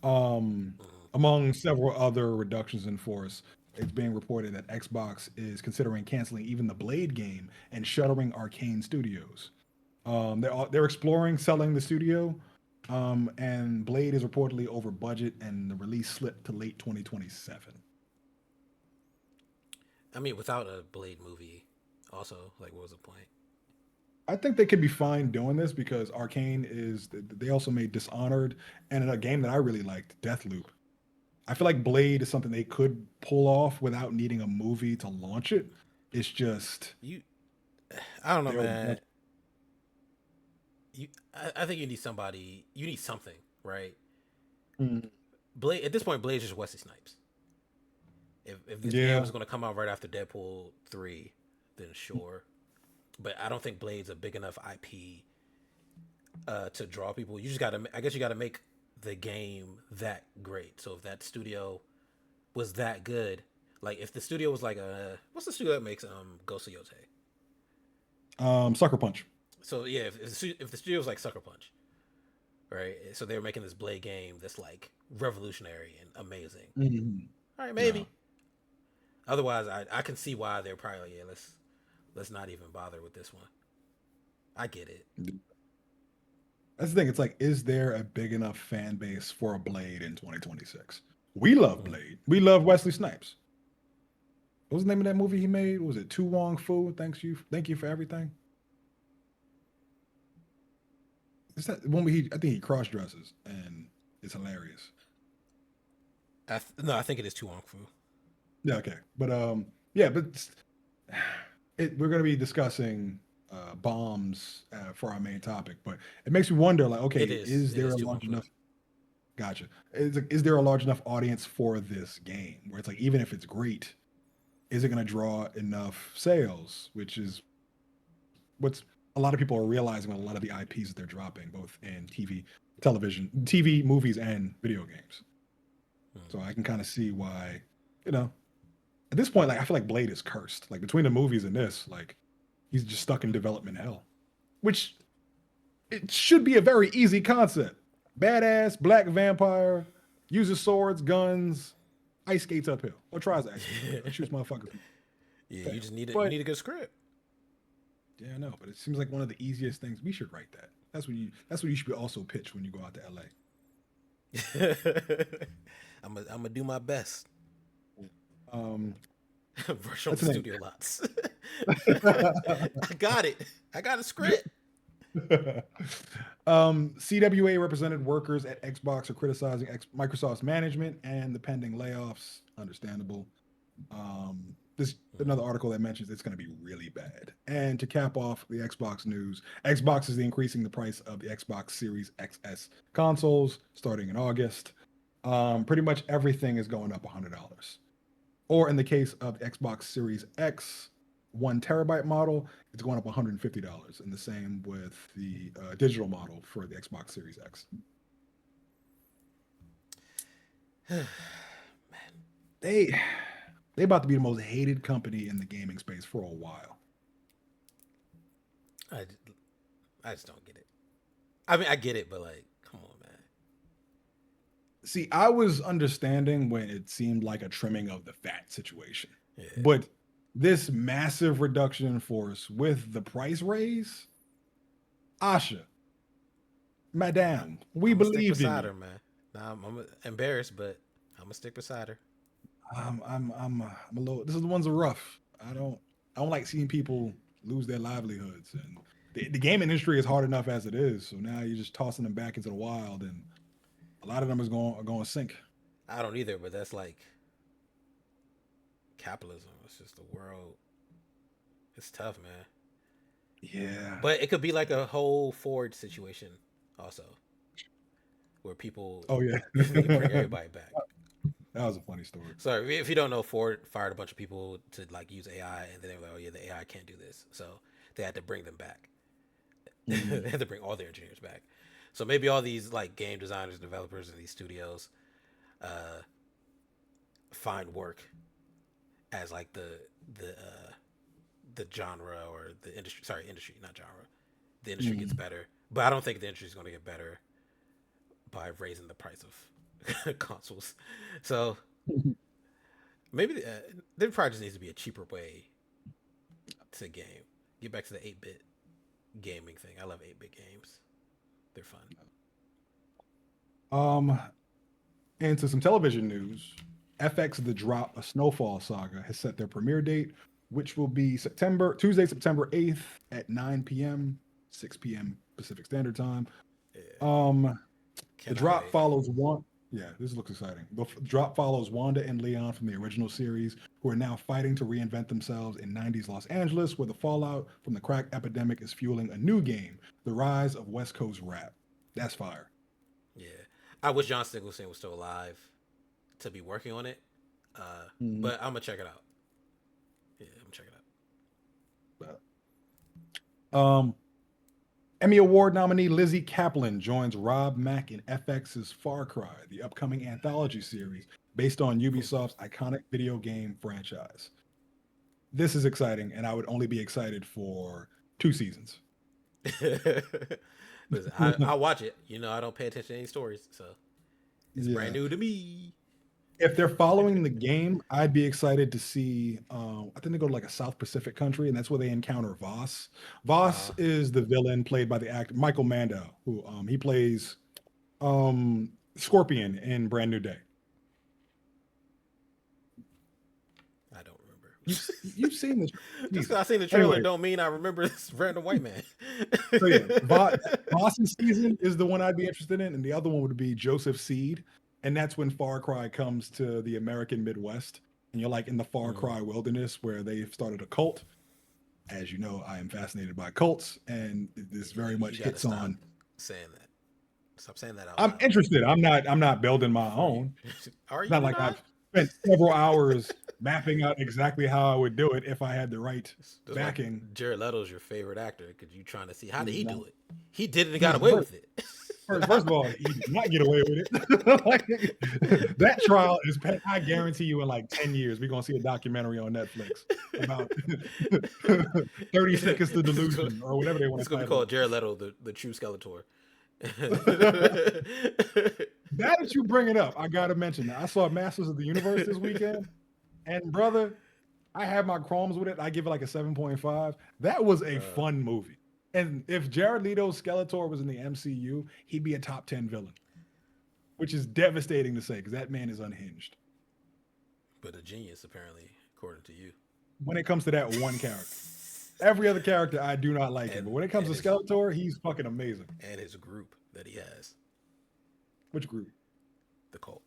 Um, Mm-hmm. Among several other reductions in force, it's being reported that Xbox is considering canceling even the Blade game and shuttering Arcane Studios. They're exploring selling the studio, and Blade is reportedly over budget, and the release slipped to late 2027. I mean, without a Blade movie, also, like, what was the point? I think they could be fine doing this because Arcane is. They also made Dishonored and in a game that I really liked, Deathloop. I feel like Blade is something they could pull off without needing a movie to launch it. It's just You, I don't know, their man. budget. I think you need somebody. You need something, right? Mm, Blade at this point, Blade's just Wesley Snipes. If this game yeah. is going to come out right after Deadpool 3, then sure. But I don't think Blade's a big enough IP to draw people. You just got to. I guess you got to make the game that great. So if that studio was that good, like if the studio was like a what's the studio that makes Ghost of Yotei? Sucker Punch. So yeah, if the studio was like Sucker Punch, right? So they were making this Blade game that's like revolutionary and amazing. Mhm. All right, No. maybe. Otherwise, I can see why they're probably like, yeah, let's not even bother with this one. I get it. That's the thing. It's like, is there a big enough fan base for a Blade in 2026? We love Hmm. Blade. We love Wesley Snipes. What was the name of that movie he made? Was it Tu Wong Fu? Thank you for everything. Is that one where he? I think he cross dresses and it's hilarious. No, I think it is too long for. Yeah, okay, but yeah, but we're going to be discussing bombs for our main topic, but it makes me wonder, like, It okay, is. is It there is a too long large for. enough? Gotcha. Is there a large enough audience for this game where it's like, even if it's great, is it going to draw enough sales? Which is what's a lot of people are realizing with a lot of the IPs that they're dropping, both in TV, movies, and video games. Hmm. So I can kind of see why, you know, at this point, like I feel like Blade is cursed. Like between the movies and this, like he's just stuck in development hell. Which it should be a very easy concept. Badass black vampire uses swords, guns, ice skates uphill, or tries to ice skate uphill, and shoots motherfuckers. Yeah, you Fail. just need it. You But need a good script. yeah, I know. But it seems like one of the easiest things. We should write that. That's what you should also pitch when you go out to LA. I'm gonna do my best. Um, Brush on the that's the thing. studio lots. I got it. I got a script. CWA represented workers at Xbox are criticizing Microsoft's management and the pending layoffs. Understandable. This another article that mentions it's going to be really bad. And to cap off the Xbox news, Xbox is increasing the price of the Xbox Series XS consoles starting in August. Pretty much everything is going up $100. Or in the case of the Xbox Series X, 1 terabyte model, it's going up $150. And the same with the digital model for the Xbox Series X. They they about to be the most hated company in the gaming space for a while. I, I just don't get it. I mean, I get it, but like, come on, man. See, I was understanding when it seemed like a trimming of the fat situation, Yeah, but this massive reduction in force with the price raise, Asha, I, Madame, we I'm gonna stick believed in beside you. her, man. Now I'm embarrassed, but I'm gonna stick beside her. I'm a little. This is the ones that are rough. I don't like seeing people lose their livelihoods, and the game industry is hard enough as it is. So now you're just tossing them back into the wild, and a lot of them are going to sink. I don't either, but that's like capitalism. It's just the world. It's tough, man. Yeah. But it could be like a whole Ford situation, also, where people Oh yeah. they bring That everybody back. was a funny story. Sorry, if you don't know, Ford fired a bunch of people to like use AI, and then they were like, "Oh yeah, the AI can't do this," so they had to bring them back. Mhm. They had to bring all their engineers back. So maybe all these like game designers, developers, and these studios uh, find work as like the genre or the industry. Sorry, industry, not genre. The industry gets Mhm. better, but I don't think the industry is going to get better by raising the price of consoles. So maybe there probably just needs to be a cheaper way to game. Get back to the 8-bit gaming thing. I love 8-bit games. They're fun. Um, into some television news. FX The Drop: A Snowfall Saga has set their premiere date, which will be Tuesday, September 8th at 9 p.m., 6 p.m. Pacific Standard Time. Yeah, Um, the cannot drop wait. follows one. Yeah, this looks exciting. The drop follows Wanda and Leon from the original series, who are now fighting to reinvent themselves in 90s Los Angeles, where the fallout from the crack epidemic is fueling a new game, the rise of West Coast rap. That's fire. Yeah, I wish John Singleton was still alive to be working on it. Mhm. But I'm gonna check it out. Yeah, I'm gonna check it out. Um, Emmy Award nominee Lizzie Kaplan joins Rob Mack in FX's Far Cry, the upcoming anthology series based on Ubisoft's iconic video game franchise. This is exciting, and I would only be excited for 2 seasons. Listen, I watch it. You know, I don't pay attention to any stories, so it's brand Yeah. new to me. If they're following the game, I'd be excited to see. I think they go to like a South Pacific country, and that's where they encounter Voss. Voss Uh, is the villain played by the actor Michael Mando, who he plays Scorpion in Brand New Day. I don't remember. You've seen this. Just Jesus. because I seen the trailer Anyway, don't mean I remember this random white man. so yeah, Voss's season is the one I'd be interested in, and the other one would be Joseph Seed, and that's when Far Cry comes to the American Midwest, and you're like in the Far Mm, Cry wilderness where they've started a cult. As you know, I am fascinated by cults, and this very you much got to hits stop on. saying that. Stop saying that out I'm loud. interested. I'm not building my For you. own. Are It's not you like not? I've spent several hours mapping out exactly how I would do it if I had the right That's why backing. Jared Leto's your favorite actor because you trying to see how did He's he not. do it. He did it and got He's away first. with it. First of all, he did not get away with it. Like, that trial is. I guarantee you, in like 10 years, we're gonna see a documentary on Netflix about 30 Seconds to it's, gonna, Delusion or whatever they want it's to gonna be title called Jared Leto, the true Skeletor. it. Now that you bring it up, I gotta mention that I saw Masters of the Universe this weekend, and brother, I have my qualms with it. I give it like a 7.5. That was a uh, fun movie. And if Jared Leto's Skeletor was in the MCU, he'd be a top 10 villain, which is devastating to say because that man is unhinged but a genius apparently, according to you. when it comes to that one character. Every other character, I do not like him. and But when it comes and to his Skeletor, he's fucking amazing. and his group that he has, Which group? the cult.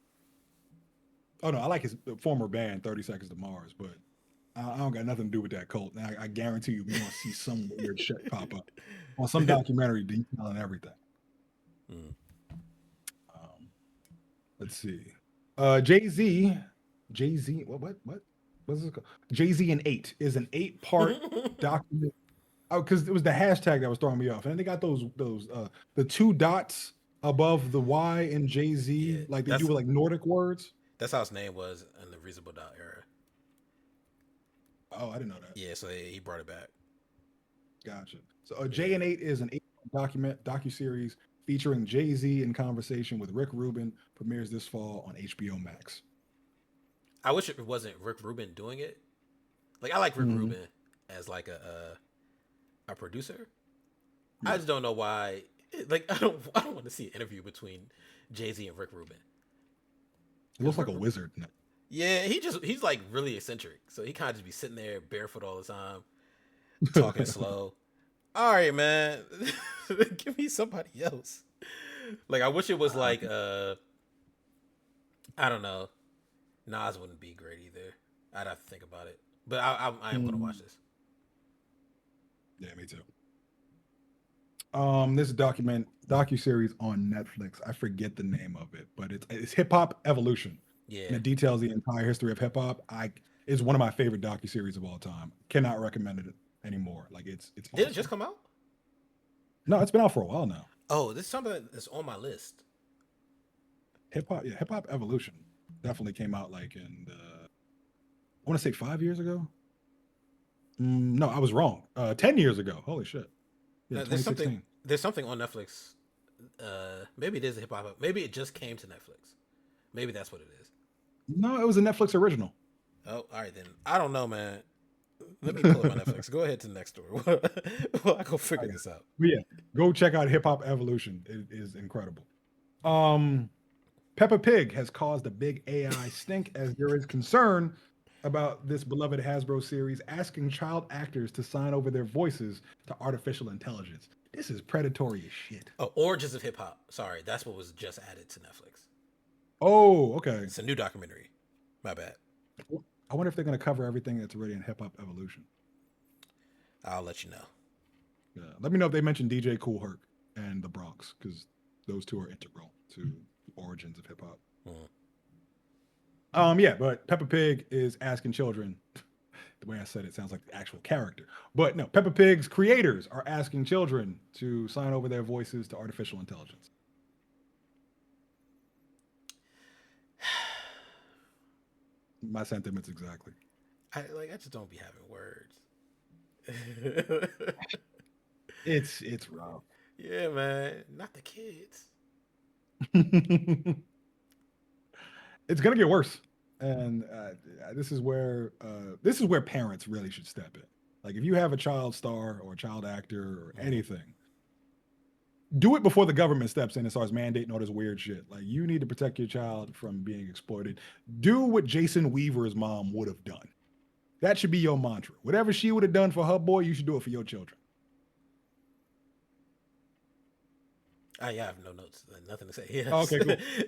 Oh, no, I like his former band, 30 Seconds to Mars, but I don't got nothing to do with that cult. Now, I guarantee you, we're going to see some weird shit pop up on some documentary detailing everything. Mm. Um, let's see. Jay Z, what's it called? Jay Z and Eight is an 8-part document. Oh, because it was the hashtag that was throwing me off, and they got those the two dots above the Y in Jay Yeah, Z, like they do with like Nordic words. that's how his name was in the Reasonable Doubt era. Oh, I didn't know that. Yeah, so he brought it back. Gotcha. So Jay Yeah, and Eight is an 8 docu series featuring Jay Z in conversation with Rick Rubin. Premieres this fall on HBO Max. I wish it wasn't Rick Rubin doing it. Like I like Rick Mhm. Rubin as like a producer. I Yeah, just don't know why. Like I don't want to see an interview between Jay Z and Rick Rubin it because looks like a wizard. yeah, he's like really eccentric. So he kind of just be sitting there barefoot all the time, talking slow. All right, man, give me somebody else. Like I wish it was like I don't know. Nas wouldn't be great either. I'd have to think about it. But I am gonna watch Mhm. this. Yeah, me too. This docu series on Netflix. I forget the name of it, but it's Hip Hop Evolution, and Yeah. it details the entire history of hip hop. I It's one of my favorite docu series of all time. Cannot recommend it anymore. Like it's Did it just awesome. come out? No, it's been out for a while now. Oh, this is something that's on my list. Hip Hop Evolution definitely came out like in I want to say 5 years ago. No, I was wrong. 10 years ago. Holy shit. Yeah, Now, 2016. there's something on Netflix. Maybe it is a hip hop. Maybe it just came to Netflix. Maybe that's what it is. No, it was a Netflix original. Oh, all right then. I don't know, man. Let me pull up my Netflix. Go ahead to the next story. Well, I go I figure got this out. But yeah, go check out Hip Hop Evolution. It is incredible. Um, Peppa Pig has caused a big AI stink as there is concern about this beloved Hasbro series asking child actors to sign over their voices to artificial intelligence. This is predatory as shit. Oh, Origins of Hip Hop. Sorry, that's what was just added to Netflix. Oh, okay. It's a new documentary. My bad. I wonder if they're going to cover everything that's already in Hip Hop Evolution. I'll let you know. Yeah. Let me know if they mention DJ Cool Herc and the Bronx because those two are integral to origins of hip hop. Mm. Yeah, but Peppa Pig is asking children. The way I said it sounds like the actual character, but no. Peppa Pig's creators are asking children to sign over their voices to artificial intelligence. My sentiments exactly. I just don't be having words. It's rough. Yeah, man. Not the kids. It's gonna get worse, and this is where parents really should step in. Like if you have a child star or a child actor or Mm. anything, do it before the government steps in and starts mandating all this weird shit. Like you need to protect your child from being exploited. Do what Jason Weaver's mom would have done. That should be your mantra. Whatever she would have done for her boy, you should do it for your children. Yeah, I have no notes, nothing to say. Oh, Yes, okay,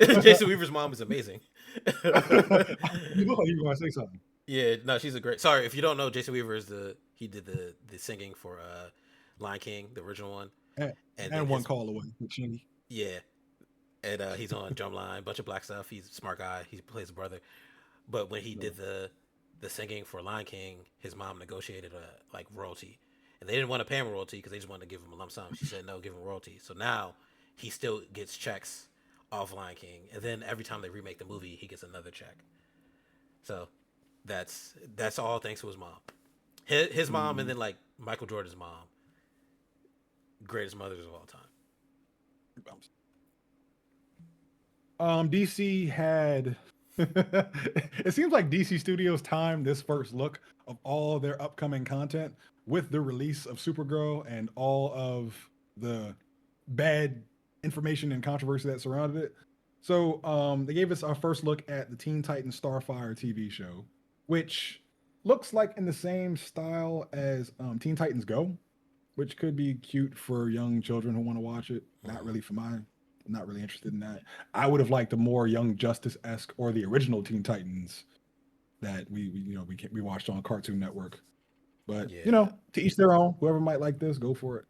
cool. Jason Weaver's mom is amazing. You look like you want to say something. Yeah, no, she's a great. Sorry if you don't know, Jason Weaver is he did the singing for Lion King, the original one, And, and then and one his call away, Chingy. yeah, and he's on Drumline, bunch of black stuff. He's a smart guy. He plays a brother. But when he did the singing for Lion King, his mom negotiated a like royalty, and they didn't want to pay him royalty because they just wanted to give him a lump sum. She said no, give him royalty. So now he still gets checks off Lion King, and then every time they remake the movie, he gets another check. So that's all thanks to his mom, his mom, and Mm. then like Michael Jordan's mom, greatest mothers of all time. DC had. It seems like DC Studios timed this first look of all their upcoming content with the release of Supergirl and all of the bad information and controversy that surrounded it. So they gave us our first look at the Teen Titans Starfire TV show, which looks like in the same style as Teen Titans Go, which could be cute for young children who want to watch it. Not Mm. really for mine. I'm not really interested in that. I would have liked a more Young Justice esque or the original Teen Titans that we watched on Cartoon Network. But Yeah, to each their own. Whoever might like this, go for it.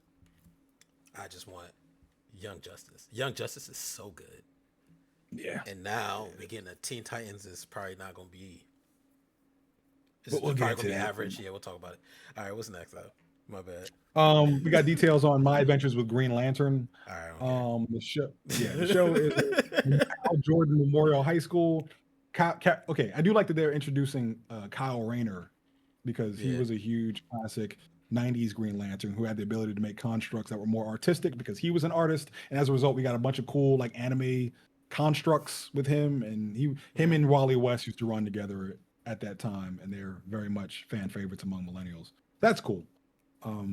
I just want Young Justice. Young Justice is so good, Yeah, and now we getting a Teen Titans is probably not gonna be. It's but we'll get probably gonna into be that. average. Yeah, we'll talk about it. All right, what's next though? My bad. We got details on My Adventures with Green Lantern. All right, I don't care. The show is Kyle Jordan Memorial High School. Okay, I do like that they're introducing Kyle Rayner because he Yeah. was a huge classic 90s Green Lantern who had the ability to make constructs that were more artistic because he was an artist. And as a result, we got a bunch of cool like anime constructs with him. And him Mm. and Wally West used to run together at that time, and they're very much fan favorites among millennials. That's cool.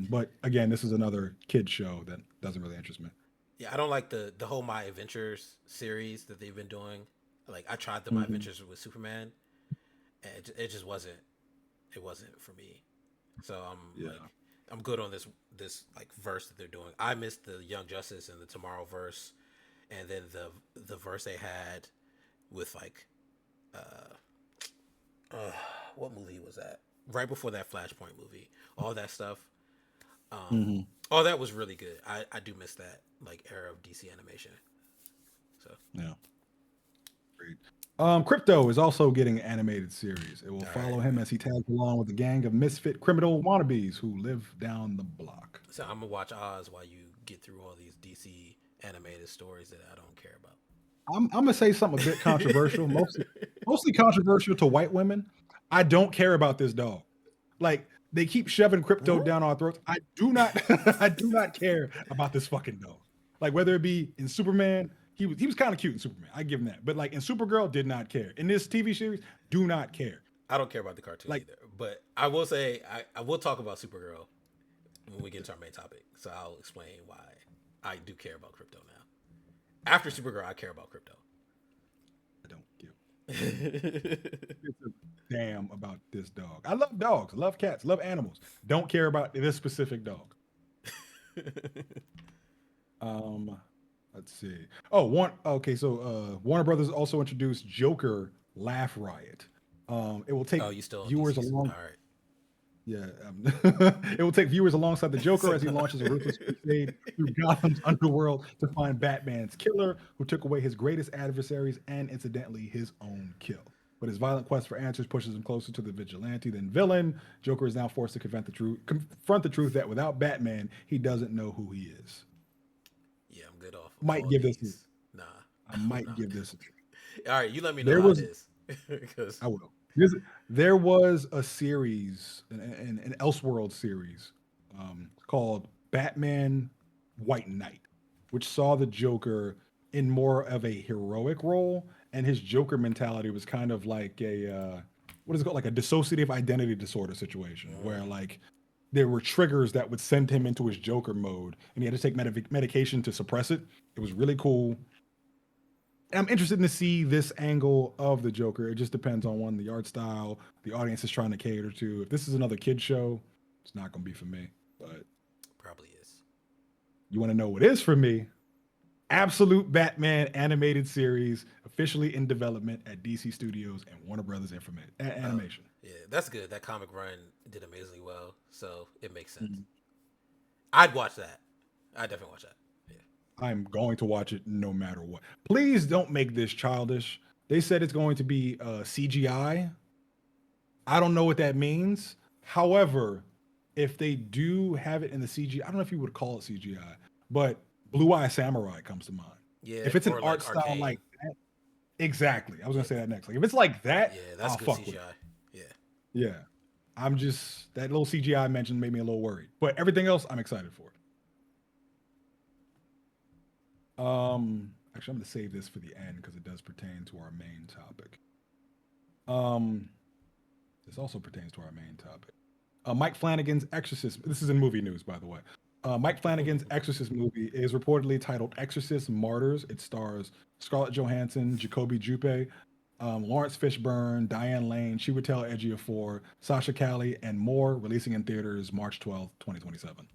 But again, this is another kid show that doesn't really interest me. Yeah, I don't like the whole My Adventures series that they've been doing. Like I tried the My Mhm. Adventures with Superman, and it just wasn't for me. So Yeah. I'm good on this like verse that they're doing. I missed the Young Justice and the Tomorrow verse, and then the verse they had with like uh, uh what movie was that? Right before that Flashpoint movie, all that stuff. Um, Hmm. all that was really good. I do miss that like era of DC animation. So Yeah. Great. Crypto is also getting an animated series. It will all right, follow him as he tags along with a gang of misfit criminal wannabes who live down the block. so I'm gonna watch Oz while you get through all these DC animated stories that I don't care about. I'm gonna say something a bit controversial, mostly controversial to white women. I don't care about this dog. Like they keep shoving crypto down our throats. I do not I do not care about this fucking dog. Like whether it be in Superman, he was kind of cute in Superman. I give him that. But like in Supergirl, did not care. In this TV series, do not care. I don't care about the cartoon Like either. But I will say I will talk about Supergirl when we get into our main topic. So I'll explain why I do care about crypto now. After Supergirl, I care about crypto. It's a damn about this dog. I love dogs, I love cats, love animals. Don't care about this specific dog. Um, let's see. Oh, one. Okay, so Warner Brothers also introduced Joker Laugh Riot. It will take Oh, you still on viewers DC's? along. All right. Yeah, it will take viewers alongside the Joker as he launches a ruthless crusade through Gotham's underworld to find Batman's killer, who took away his greatest adversaries and, incidentally, his own kill. But his violent quest for answers pushes him closer to the vigilante than villain. Joker is now forced to confront the truth that without Batman, he doesn't know who he is. Yeah, I'm good off Might all give this. these. Nah, I I'm might not give good. this a try. All right, you let me know There how it was is, because I will. There was a series, an Elseworld series, called Batman White Knight, which saw the Joker in more of a heroic role, and his Joker mentality was kind of like a what is it called, like a dissociative identity disorder situation, where like there were triggers that would send him into his Joker mode, and he had to take medication to suppress it. It was really cool. I'm interested to see this angle of the Joker. It just depends on one, the art style, the audience is trying to cater to. If this is another kid show, it's not going to be for me. But probably is. you want to know what is for me? Absolute Batman animated series, officially in development at DC Studios and Warner Brothers Oh, Animation. yeah, that's good. That comic run did amazingly well, so it makes sense. Mhm. I'd watch that. I'd definitely watch that. Yeah. I'm going to watch it no matter what. Please don't make this childish. They said it's going to be CGI. I don't know what that means. However, if they do have it in the CG, I don't know if you would call it CGI, but Blue Eye Samurai comes to mind. Yeah, If it's an or art like style like Arcane. that, exactly. I was gonna Yeah, say that next. Like if it's like that, yeah, that's I'll good fuck with it. CGI. Yeah. Yeah. I'm just that little CGI mention made me a little worried. But everything else I'm excited for. Actually I'm gonna save this for the end because it does pertain to our main topic. Um this also pertains to our main topic. Mike Flanagan's Exorcist. This is in movie news, by the way. Mike Flanagan's Exorcist movie is reportedly titled Exorcist Martyrs. It stars Scarlett Johansson, Jacoby Juppe, Lawrence Fishburne, Diane Lane, Chiwetel Ejiofor, Sasha Cali, and more. Releasing in theaters March 12th, 2027.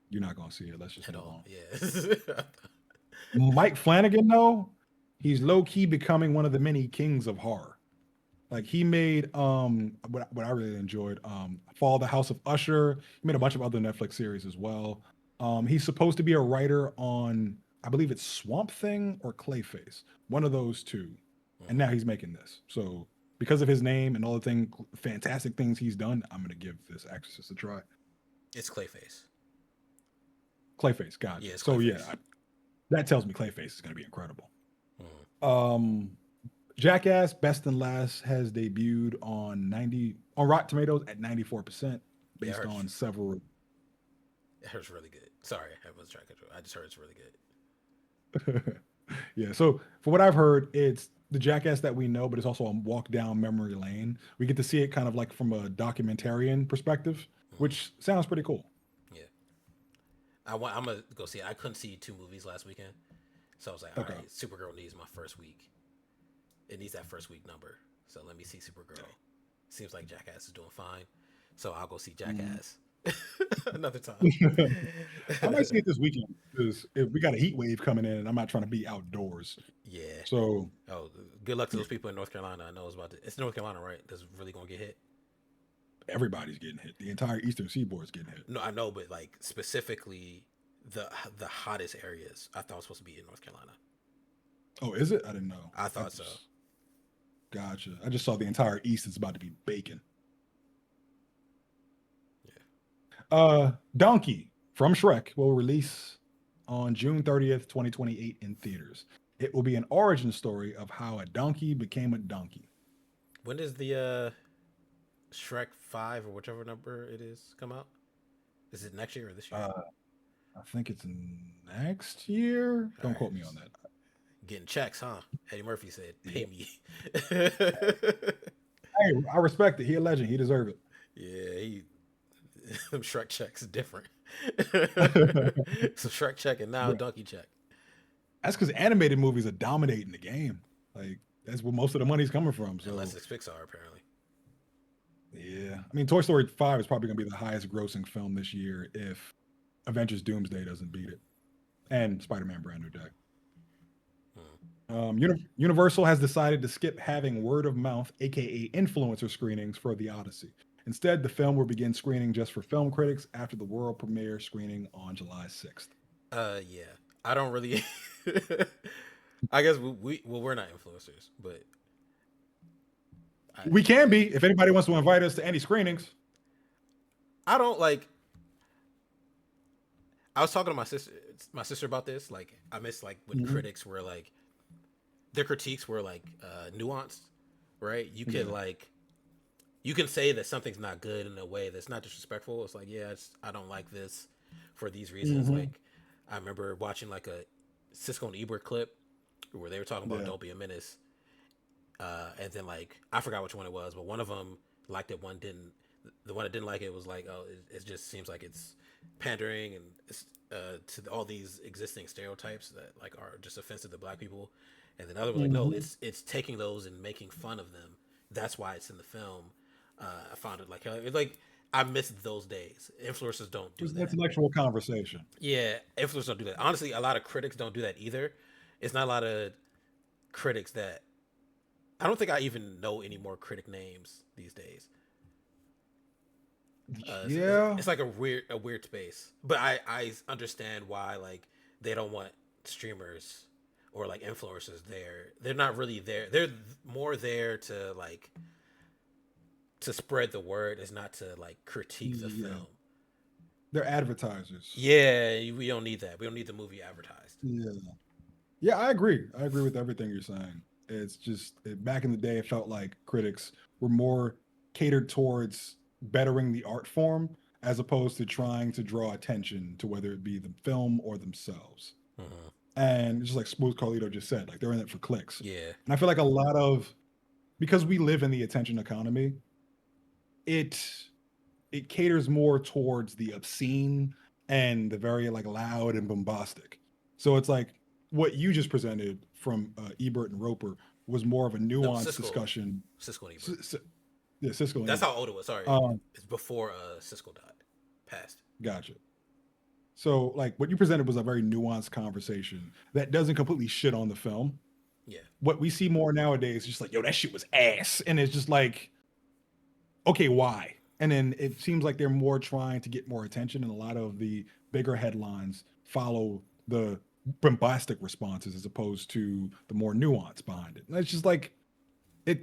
You're not gonna see it. Let's just At move all. on. Yeah. Mike Flanagan, though, he's low key becoming one of the many kings of horror. Like he made what I really enjoyed, Fall the House of Usher. He made a bunch of other Netflix series as well. He's supposed to be a writer on, I believe it's Swamp Thing or Clayface, one of those two. And now he's making this. So because of his name and all the fantastic things he's done, I'm gonna give this Exorcist a try. It's Clayface. Clayface, Yeah, gotcha. it's So yeah, Clayface. that tells me Clayface is gonna be incredible. Mm. Um, Jackass Best and Last has debuted on Rotten Tomatoes at 94% Yeah, based on several. it hurts really good. Sorry, I was trying to control. I just heard it's really good. Yeah, so for what I've heard, it's the Jackass that we know, but it's also a walk down memory lane. We get to see it kind of like from a documentarian perspective, Mm. which sounds pretty cool. Yeah, I'm gonna go see it. I couldn't see 2 movies last weekend, so I was like, all Okay. right, Supergirl needs my first week. It needs that first week number. So let me see Supergirl. Seems like Jackass is doing fine, so I'll go see Mhm. Jackass another time. I might see it this weekend because we got a heat wave coming in, and I'm not trying to be outdoors. Yeah. So Oh, good luck to yeah, those people in North Carolina. I know it's about to. It's North Carolina, right? That's really gonna get hit. everybody's getting hit. The entire Eastern Seaboard is getting hit. No, I know, but like specifically the hottest areas. I thought it was supposed to be in North Carolina. Oh, is it? I didn't know. I I thought so. just gotcha. I just saw the entire East is about to be bacon. Yeah. Donkey from Shrek will release on June 30th, 2028 in theaters. It will be an origin story of how a donkey became a donkey. When does the Shrek 5 or whichever number it is come out? Is it next year or this year? Uh, I think it's next year. All Don't right. quote me on that. Getting checks, huh? Eddie Murphy said, "Pay Yeah. me." Hey, I respect it. He a legend. He deserves Yeah, he Shrek checks different. it. So Shrek check and now Right. Donkey check. That's because animated movies are dominating the game. Like that's where most of the money's coming from. unless So it's Pixar apparently. yeah, I mean, Toy Story 5 is probably gonna be the highest grossing film this year if Avengers Doomsday doesn't beat it, and Spider-Man: Brand New Day. Hmm. Universal has decided to skip having word of mouth, aka influencer screenings for The Odyssey. Instead, the film will begin screening just for film critics after the world premiere screening on July 6th. Yeah, I don't really. I guess well, we're not influencers, but I We can be if anybody wants to invite us to any screenings. I don't like. I was talking to my sister about this. Like, I miss like when Mhm. critics were like their critiques were like nuanced, right? Yeah. You can say that something's not good in a way that's not disrespectful. It's like, yeah, I don't like this for these reasons. Hmm. Like, I remember watching like a Cisco and Ebert clip where they were talking about Yeah. "Don't Be a Menace," and then like I forgot which one it was, but one of them liked it, one didn't. The one that didn't like it was like, oh, it just seems like it's pandering and to all these existing stereotypes that like are just offensive to black people. And then other was like, no, Hmm. it's taking those and making fun of them. That's why it's in the film. I found it like I miss those days. Influencers don't do It's an that. intellectual conversation. Yeah, influencers don't do that. Honestly, a lot of critics don't do that either. It's not a lot of critics that I don't think I even know any more critic names these days. Yeah. It's like a weird space, but I understand why like they don't want streamers or like influencers there. They're not really there. They're more there to like to spread the word, is not to like critique the Yeah. film. They're advertisers. Yeah, we don't need that. We don't need the movie advertised. Yeah. Yeah, I agree. I agree with everything you're saying. It's just back in the day, it felt like critics were more catered towards bettering the art form as opposed to trying to draw attention to whether it be the film or themselves. Hmm. And just like Smooth Carlito just said, like they're in it for clicks. Yeah, And I feel like a lot of because we live in the attention economy, it it caters more towards the obscene and the very like loud and bombastic. So it's like what you just presented from Ebert and Roper was more of a no, nuanced discussion. Cisco and S- Ebert. s- yeah, Cisco and That's how Ebert. old it was. Sorry, Um, it's before Cisco died, passed. gotcha. So like what you presented was a very nuanced conversation that doesn't completely shit on the film. Yeah, What we see more nowadays is just like, yo, that shit was ass, and it's just like, okay, why? And then it seems like they're more trying to get more attention, and a lot of the bigger headlines follow the bombastic responses as opposed to the more nuance behind it. And it's just like I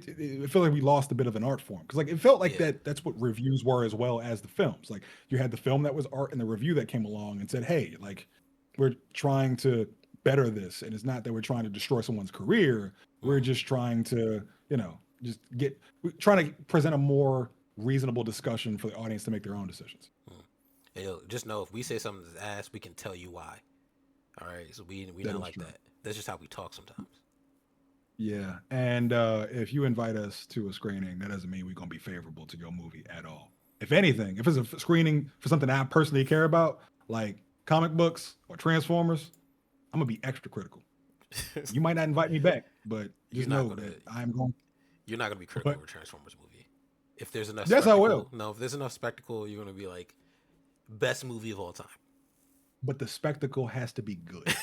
feel like we lost a bit of an art form because like it felt like yeah, that's what reviews were as well as the films. Like you had the film that was art and the review that came along and said, hey, like we're trying to better this, and it's not that we're trying to destroy someone's career. We're mm-hmm. just trying to just we're trying to present a more reasonable discussion for the audience to make their own decisions. Mm. And, yo, just know if we say something's ass, we can tell you why. All right, so we That not is like true. that. That's just how we talk sometimes. Yeah, and if you invite us to a screening, that doesn't mean we're gonna be favorable to your movie at all. If anything, if it's a screening for something I personally care about, like comic books or Transformers, I'm gonna be extra critical. You might not invite me back, but you're just not know gonna that I'm going. you're not gonna be critical But of a Transformers movie. If there's enough yes, I will. spectacle, no, if there's enough spectacle, you're gonna be like best movie of all time. But the spectacle has to be good.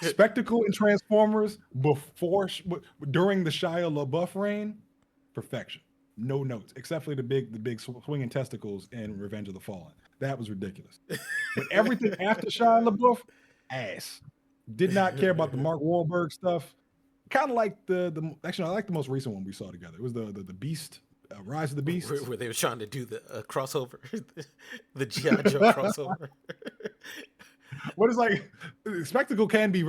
Spectacle in Transformers during the Shia LaBeouf reign, perfection. No notes, except for the big swinging testicles in Revenge of the Fallen. That was ridiculous. But everything after Shia LaBeouf, ass. Did not care about the Mark Wahlberg stuff. Kind of like the actually I like the most recent one we saw together. It was the Beast, Rise of the Beasts. where they were trying to do the crossover, the GI Joe crossover. What is like spectacle can be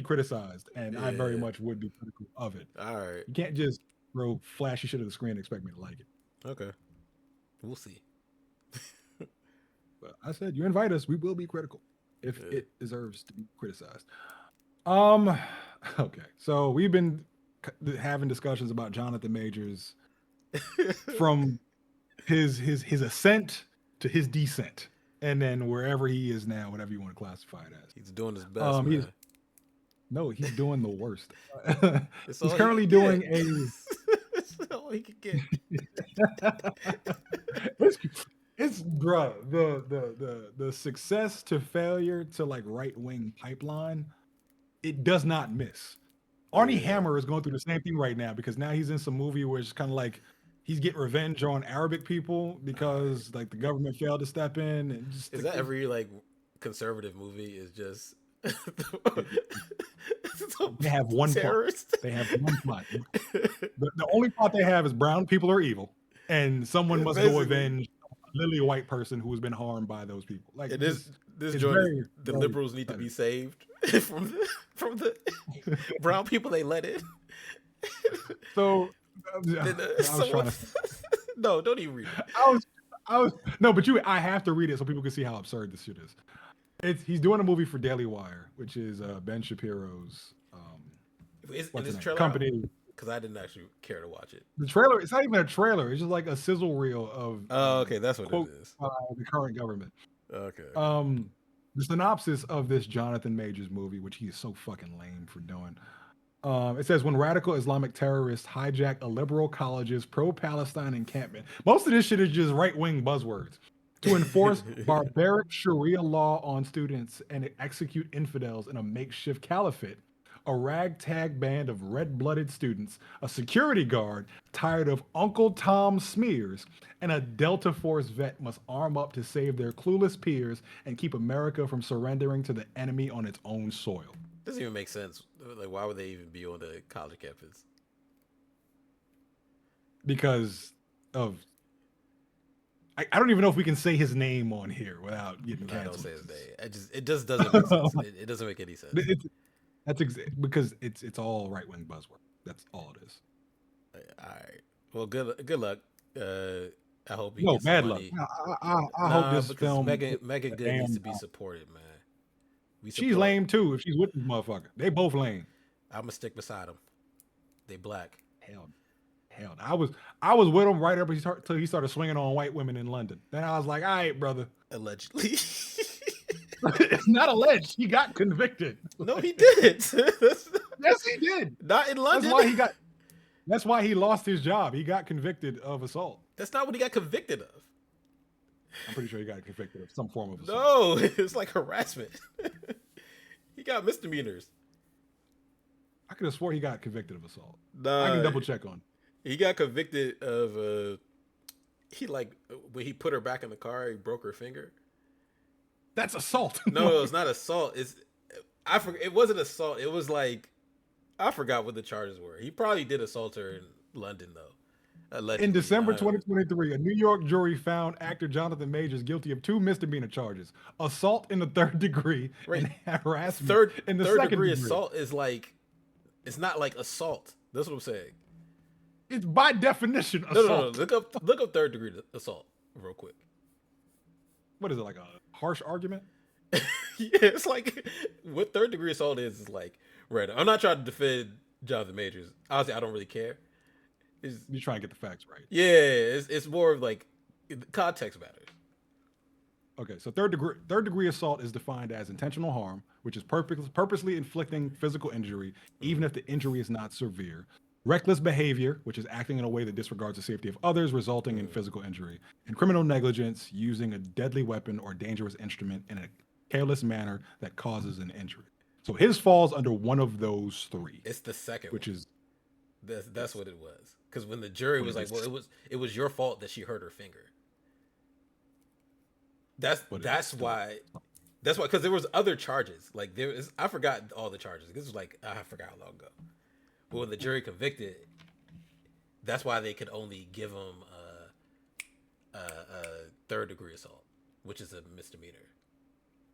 criticized, and I very Yeah. much would be critical of it. All right. You can't just throw flashy shit at the screen and expect me to like it. Okay. We'll see. But I said you invite us, we will be critical if Yeah. it deserves to be criticized. Um, okay, so we've been having discussions about Jonathan Majors from his ascent to his descent. and then wherever he is now, whatever you want to classify it as. He's doing his best, He's man. no, he's doing the worst. It's He's all he currently could get. doing a It's all he could get. it's it's bruh the success to failure to like right wing pipeline. It does not miss. Arnie Yeah. Hammer is going through the same thing right now because now he's in some movie where it's kind of like he's getting revenge on Arabic people All right. because like the government failed to step in and just Is like, that every like conservative movie is just it, some they have one plot. terrorist? They have one plot. The only plot they have is brown people are evil, and someone must go Basically. avenge a lily white person who has been harmed by those people. Like And just this it's joint is very the very liberals need to be repetitive. saved from the brown people they let in. So Then I was trying someone to. no, don't even read it. I was. I was no, but I have to read it so people can see how absurd this shit is. He's doing a movie for Daily Wire, which is Ben Shapiro's And what's the this name trailer out? company. Because I didn't actually care to watch it. The trailer. It's not even a trailer. It's just like a sizzle reel Oh, of okay, that's what it quote is. the current government. Okay, okay. Um, the synopsis of this Jonathan Majors movie, which he is so fucking lame for doing. It says when radical Islamic terrorists hijack a liberal college's pro-Palestine encampment. Most of this shit is just right-wing buzzwords to enforce barbaric Sharia law on students and execute infidels in a makeshift caliphate. A ragtag band of red-blooded students, a security guard tired of Uncle Tom smears, and a Delta Force vet must arm up to save their clueless peers and keep America from surrendering to the enemy on its own soil. Doesn't even make sense. Like, why would they even be on the college campus? Because of I don't even know if we can say his name on here without getting I don't say canceled. his name. It just doesn't make sense. It doesn't make any sense. It's, because it's all right wing buzzword. That's all it is. All right. Well, good luck. I hope he No gets some bad luck. money. I hope Nah, this because film Megan a Good needs to damn. be supported, man. We She's support. lame too. If she's with this motherfucker, they both lame. I'm gonna stick beside him. They black. Hell, hell. I was with him right up until he started swinging on white women in London. Then I was like, all right, brother. Allegedly. It's not alleged. He got convicted. No, he did. Yes, he did. Not in That's London. why he got. That's why he lost his job. He got convicted of assault. That's not what he got convicted of. I'm pretty sure he got convicted of some form of assault. No, it's like harassment. He got misdemeanors. I could have swore he got convicted of assault. I can Nah, double check on. he got convicted of he like when he put her back in the car, he broke her finger. That's assault. No, it's not assault. I forget. It wasn't assault. It was like I forgot what the charges were. He probably did assault her in London though, In allegedly. December 2023, a New York jury found actor Jonathan Majors guilty of 2 misdemeanor charges: assault in the third degree Right. and harassment Third in the third second degree degree. assault is like it's not like assault. That's what I'm saying. It's by definition No, no, no. assault. Look up third degree assault real quick. What is it, like a harsh argument? Yeah, it's like what third degree assault is like right. I'm not trying to defend Jonathan Majors. Honestly, I don't really care. It's, You're trying to get the facts right. yeah, it's more of like context matters. Okay, so third degree assault is defined as intentional harm, which is purposely inflicting physical injury, even if the injury is not severe. Reckless behavior, which is acting in a way that disregards the safety of others, resulting in physical injury. And criminal negligence, using a deadly weapon or dangerous instrument in a careless manner that causes an injury. So his falls under one of those three, It's the second which one. is That's what it was. Because when the jury what was it like, is. "Well, it was your fault that she hurt her finger." That's But it is that's still why that's why because there was other charges. Like there is I forgot all the charges. This was like I forgot how long ago. But when the jury convicted, that's why they could only give him a third degree assault, which is a misdemeanor.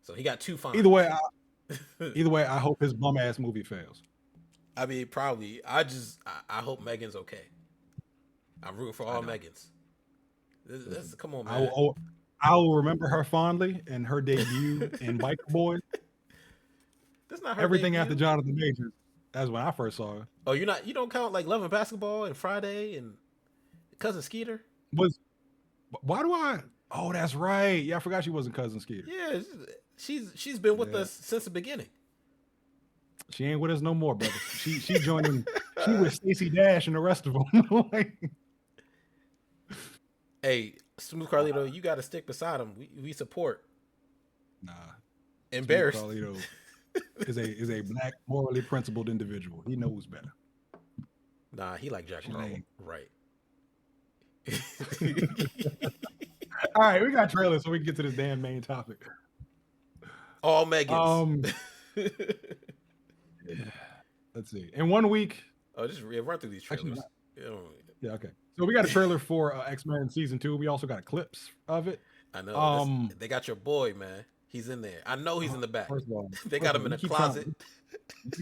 So he got two fines. either way. Either way, I hope his bum ass movie fails. I mean, probably. I hope Megan's okay. I'm rooting for I all know. Megans. Come on, I man. will, I will remember her fondly and her debut in Biker Boys. That's not her Everything debut. after Jonathan Majors. That's when I first saw her. Oh, you don't count like Love and Basketball and Friday and Cousin Skeeter. Was why do I? Oh, that's right. Yeah, I forgot she wasn't cousin Skeeter. Yeah, she's been with Yeah, us since the beginning. she ain't with us no more, brother. She joining. She with Stacey Dash and the rest of them. Like, Hey, Smooth Carlito, you got to stick beside him. We support. nah, Smooth Embarrassed. Carlito is a black, morally principled individual. He knows better. Nah, he like Jack She Harlow, ain't. right? All right, we got trailers, so we can get to this damn main topic. All Megans. Um, let's see. In 1 week, Oh, just run through these actually, trailers. You yeah, okay. So we got a trailer for X-Men season 2. We also got clips of it. I know. Um, They got your boy, man. He's in there. I know he's in the back. first of all, They got him in you a keep trying. closet.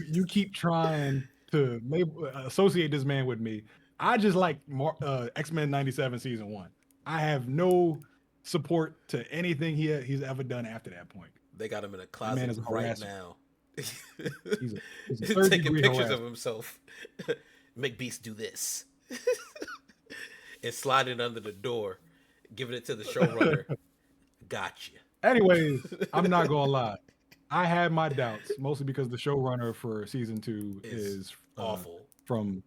You keep trying to associate this man with me. I just like X-Men 97 season 1. I have no support to anything he's ever done after that point. They got him in a That man closet is a right harasser. now. He's a third Taking degree pictures harasser. of himself. Make Beast do this. And slide it under the door. Giving it to the showrunner. Gotcha. Anyways, I'm not gonna lie. I had my doubts, mostly because the showrunner for season 2 Is is awful. from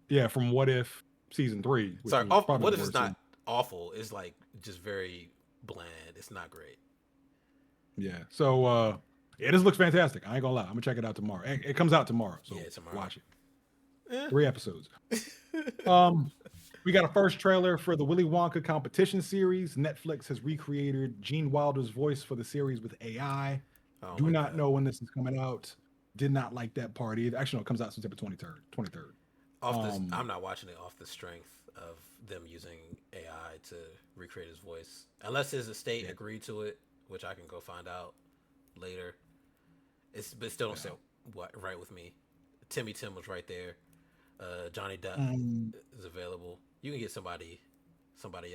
What If season 3, which Sorry, was probably what the if it's worst not season. awful? It's like just very bland. It's not great. Yeah. So yeah, this looks fantastic. I ain't gonna lie. I'm gonna check it out tomorrow. It comes out tomorrow, so Yeah, tomorrow. watch it. Eh. 3 episodes. We got a first trailer for the Willy Wonka competition series. Netflix has recreated Gene Wilder's voice for the series with AI. Do Like not that. know when this is coming out. Did not like that part either. Actually, no, it comes out September 23rd. 23rd. Off this, I'm not watching it off the strength of them using AI to recreate his voice, unless his estate Yeah. agreed to it, which I can go find out later. But still don't Yeah. sit right with me. Timmy Tim was right there. Johnny Depp Um, is available. You can get somebody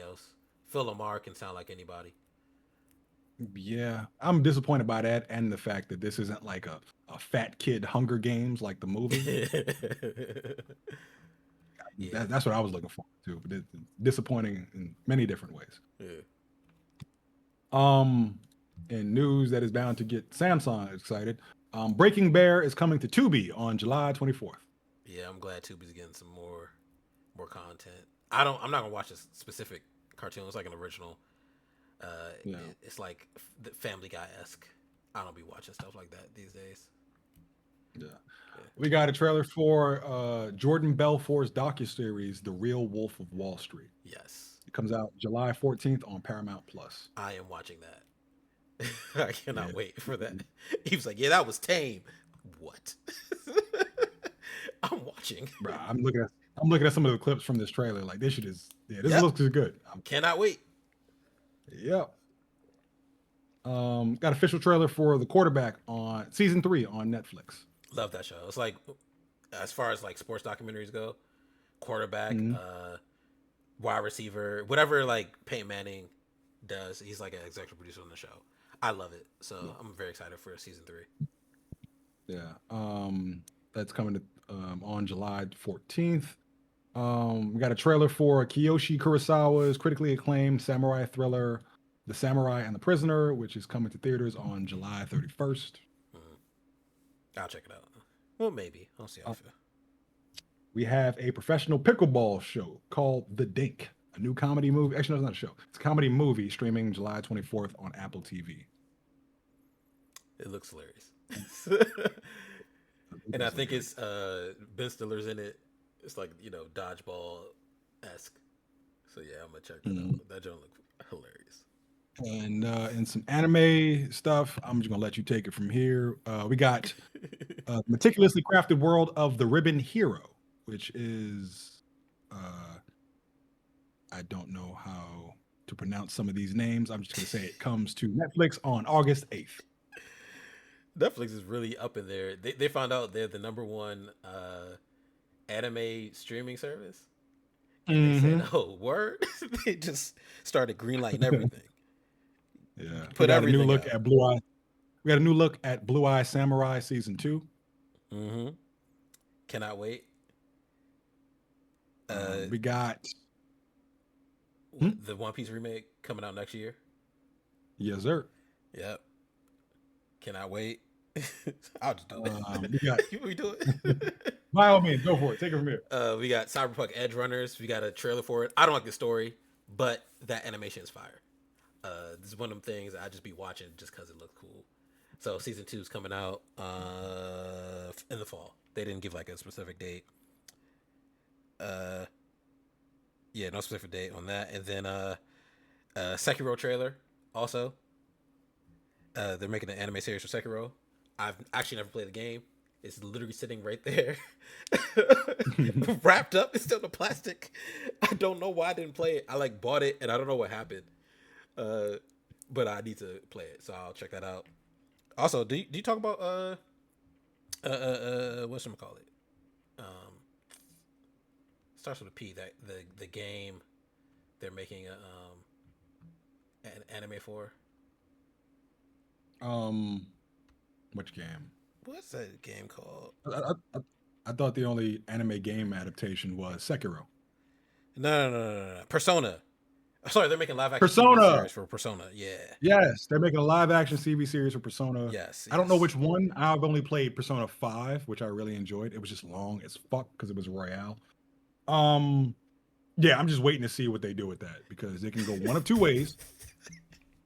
else. Phil Lamar can sound like anybody. yeah, I'm disappointed by that and the fact that this isn't like a fat kid Hunger Games like the movie. Yeah, That's what I was looking for too. But it's disappointing in many different ways. yeah. In news that is bound to get Samsung excited, Breaking Bear is coming to Tubi on July 24th. Yeah, I'm glad Tubi's getting some more content. I'm not gonna watch a specific cartoon. It's like an original. Yeah. It's like the Family Guy esque. I don't be watching stuff like that these days. Yeah. We got a trailer for Jordan Belfort's docuseries, The Real Wolf of Wall Street. Yes, It comes out July 14th on Paramount Plus. I am watching that. I cannot Yeah. wait for that. He was like, "Yeah, that was tame." What? I'm watching. Bro, I'm looking at some of the clips from this trailer. Like this shit is this Yep. looks good. Cannot wait. Yep. Got official trailer for The Quarterback on season 3 on Netflix. Love that show. It's like, as far as like sports documentaries go, quarterback, Mhm. wide receiver, whatever like Peyton Manning does, he's like an executive producer on the show. I love it. So I'm very excited for season 3. Yeah. That's coming to, on July 14th. We got a trailer for Kiyoshi Kurosawa's critically acclaimed samurai thriller, The Samurai and the Prisoner, which is coming to theaters on July 31st. I'll check it out. Well, maybe. I'll see how I feel. We have a professional pickleball show called The Dink, a new comedy movie. Actually, no, it's not a show. It's a comedy movie streaming July 24th on Apple TV. It looks hilarious. And I think it's Ben Stiller's in it. It's like, dodgeball esque. So yeah, I'm gonna check that out. That don't look hilarious. And in some anime stuff, I'm just gonna let you take it from here. We got Meticulously Crafted World of the Ribbon Hero, which is I don't know how to pronounce some of these names. I'm just gonna say it comes to Netflix on August 8th. Netflix is really up in there. They found out they're the number one anime streaming service. And they said, "Oh, word!" They just started greenlighting everything. Yeah, Put we got a new everything look out. at Blue Eye. We got a new look at Blue Eye Samurai season 2. Mm-hmm. Cannot wait. We got the One Piece remake coming out next year. Yes, sir. Yep. Cannot wait. I'll just do We got it. We do it. by all means, go for it. Take it from here. We got Cyberpunk Edge Runners. We got a trailer for it. I don't like the story, but that animation is fire. This is one of them things I just be watching just because it looks cool. So season 2 is coming out in the fall. They didn't give like a specific date. Uh, yeah, no specific date on that. And then Sekiro trailer also. They're making an anime series for Sekiro. I've actually never played the game. It's literally sitting right there, wrapped up. It's still in the plastic. I don't know why I didn't play it. I like bought it and I don't know what happened. But I need to play it, so I'll check that out. Also, do you talk about what's gonna call it? Starts with a P. That the game they're making an anime for. Which game? What's that game called? I thought the only anime game adaptation was Sekiro. No. Persona. Sorry, they're making live action TV Persona. series for Persona. Yeah. Yes, they're making a live action TV series for Persona. Yes. I don't know Yes. which one. I've only played Persona 5, which I really enjoyed. It was just long as fuck because it was Royale. Yeah, I'm just waiting to see what they do with that because they can go one of two ways.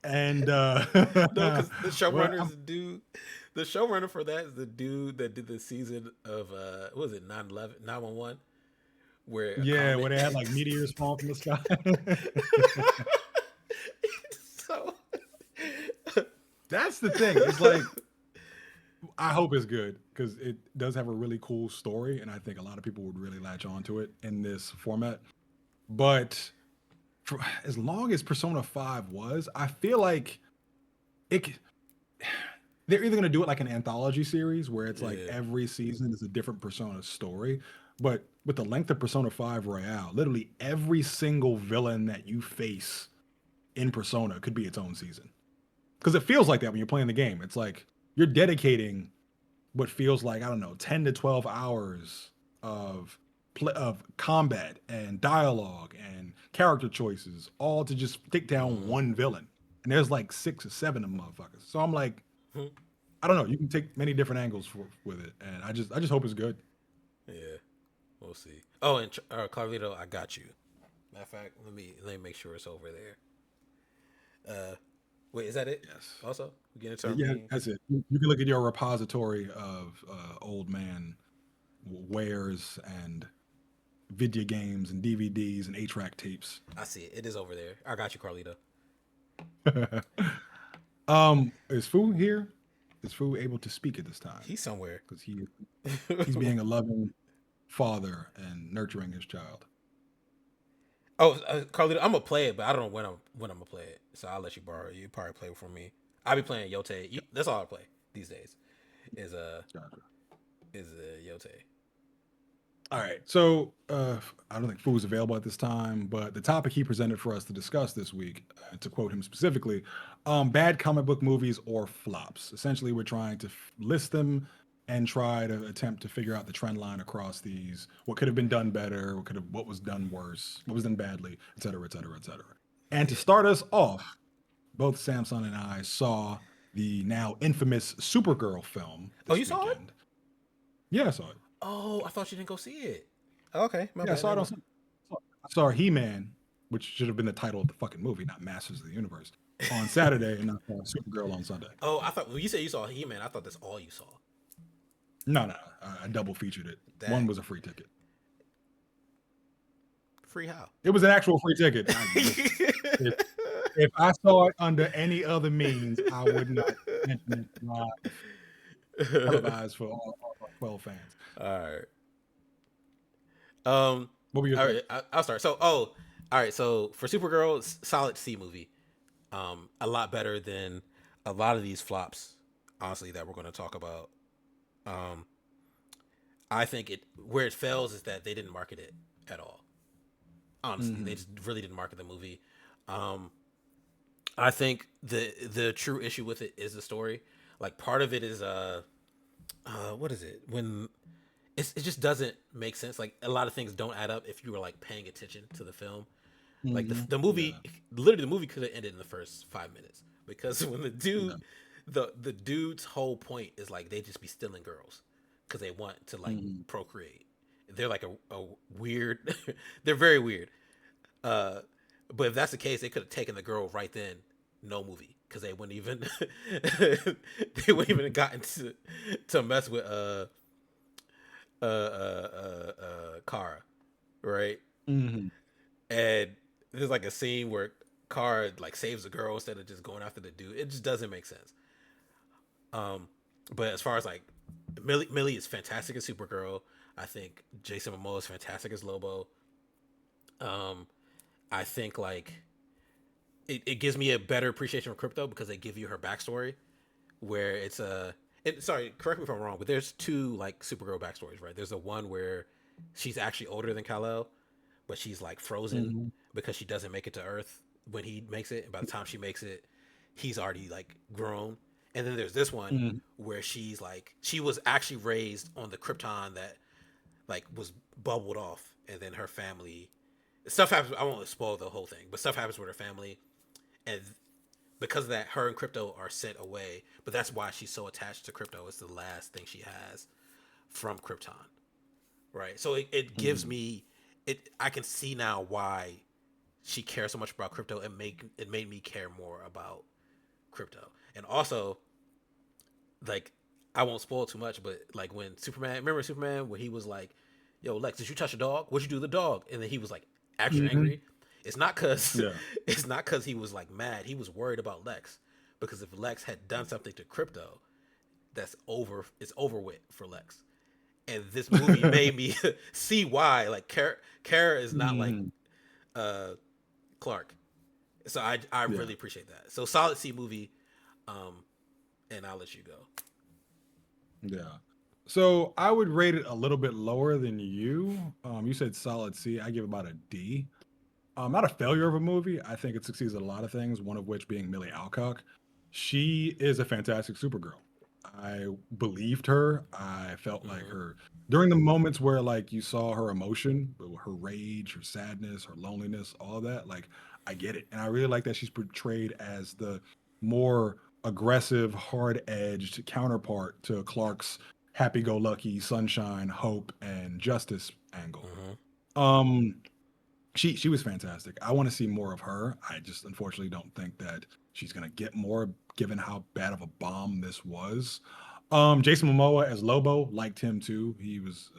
And No, because the well, showrunner is the dude. The showrunner for that is the dude that did the season of what was it 9/11 911 where a yeah, where comet. they had like meteors fall from the sky. So That's the thing. It's like I hope it's good because it does have a really cool story, and I think a lot of people would really latch onto it in this format. But for as long as Persona 5 was, I feel like it they're either going to do it like an anthology series where it's like yeah. every season is a different Persona story. But with the length of Persona 5 Royale, literally every single villain that you face in Persona could be its own season. Because it feels like that when you're playing the game. It's like you're dedicating what feels like, I don't know, 10 to 12 hours of of combat and dialogue and character choices, all to just take down Mm-hmm. one villain. And there's like 6 or 7 of them motherfuckers. So I'm like, I don't know. You can take many different angles with it, and I just hope it's good. Yeah, we'll see. Oh, and Carlito, I got you. Matter of fact, let me make sure it's over there. Wait, is that it? Yes. Also, we get into our Yeah, main. that's it. You can look at your repository of old man wares and video games and DVDs and 8-track tapes. I see it. It is over there. I got you, Carlito. Is Fu here? Is Fu able to speak at this time? He's somewhere. Because he's being a loving father and nurturing his child. Oh, Carlito, I'm gonna play it, but I don't know when I'm gonna play it. So I'll let you borrow it. You probably play it for me. I'll be playing Yote. That's all I play these days. Is Gotcha. Yote. All right. So I don't think Fu is available at this time, but the topic he presented for us to discuss this week, to quote him specifically, bad comic book movies or flops. Essentially, we're trying to list them and try to attempt to figure out the trend line across these. What could have been done better? What was done worse? What was done badly? Et cetera, et cetera, et cetera. And to start us off, both Samson and I saw the now infamous Supergirl film Oh, this you saw it? weekend. Yeah, I saw it. Oh, I thought you didn't go see it. Okay, my Yeah, I bad. saw it on. I saw He-Man, which should have been the title of the fucking movie, not Masters of the Universe, on Saturday, and I saw Supergirl on Sunday. Oh, I thought when you said you saw He-Man, I thought that's all you saw. No, I double featured it. One That was a free ticket. free how? It was an actual free ticket. If, if I saw it under any other means, I would not mention it live, televised for all our 12 fans. All right. What were your All thoughts? right. I'll start. So, all right. So for Supergirl, solid C movie. A lot better than a lot of these flops, honestly, that we're going to talk about. Um, I think it where it fails is that they didn't market it at all. Honestly, they Mm-hmm. just really didn't market the movie. Um, I think the true issue with it is the story. Like part of it is what is it when it just doesn't make sense. Like a lot of things don't add up if you were like paying attention to the film. Like Mm-hmm. the Yeah. movie, literally the movie could have ended in the first 5 minutes, because when Yeah. the dude's whole point is like they just be stealing girls because they want to like Mhm. procreate. They're like a weird. They're very weird. Uh, but if that's the case, they could have taken the girl right then. No movie, because they wouldn't even they wouldn't even have gotten to mess with Kara, right? Mhm. And there's like a scene where Kara like saves the girl instead of just going after the dude. It just doesn't make sense. Um, but as far as like Millie is fantastic as Supergirl. I think Jason Momoa is fantastic as Lobo. Um, I think like it gives me a better appreciation for Crypto because they give you her backstory, where it's a. Sorry, correct me if I'm wrong, but there's two like Supergirl backstories, right? There's the one where she's actually older than Kal-El, but she's like frozen Mhm. because she doesn't make it to Earth when he makes it. And by the time she makes it, he's already like grown. And then there's this one Mhm. where she's like she was actually raised on the Krypton that like was bubbled off, and then her family stuff happens. I won't spoil the whole thing, but stuff happens with her family, and because of that, her and Crypto are sent away. But that's why she's so attached to Crypto. It's the last thing she has from Krypton, right? So it gives Mhm. me it. I can see now why she cares so much about Crypto, and make it made me care more about Crypto. And also, like, I won't spoil too much, but like when Superman, remember Superman, where he was like, "Yo, Lex, did you touch a dog? What'd you do to the dog?" And then he was like extra Mhm. angry. It's not cause Yeah. it's not cause he was like mad. He was worried about Lex, because if Lex had done something to Crypto, that's over. It's over with for Lex. And this movie made me see why. Like, Kara is not like Mhm. uh Clark. So I Yeah. really appreciate that. So solid C movie. Um, and I'll let you go. Yeah. So I would rate it a little bit lower than you. You said solid C. I give about a D. Not a failure of a movie. I think it succeeds at a lot of things, one of which being Millie Alcock. She is a fantastic Supergirl. I believed her. I felt like Mm-hmm. her during the moments where like you saw her emotion, her rage, her sadness, her loneliness, all of that. Like I get it, and I really like that she's portrayed as the more aggressive, hard-edged counterpart to Clark's happy-go-lucky, sunshine, hope, and justice angle. Mm-hmm. Um, she was fantastic. I want to see more of her. I just unfortunately don't think that she's gonna get more, given how bad of a bomb this was. Jason Momoa as Lobo, liked him too. He was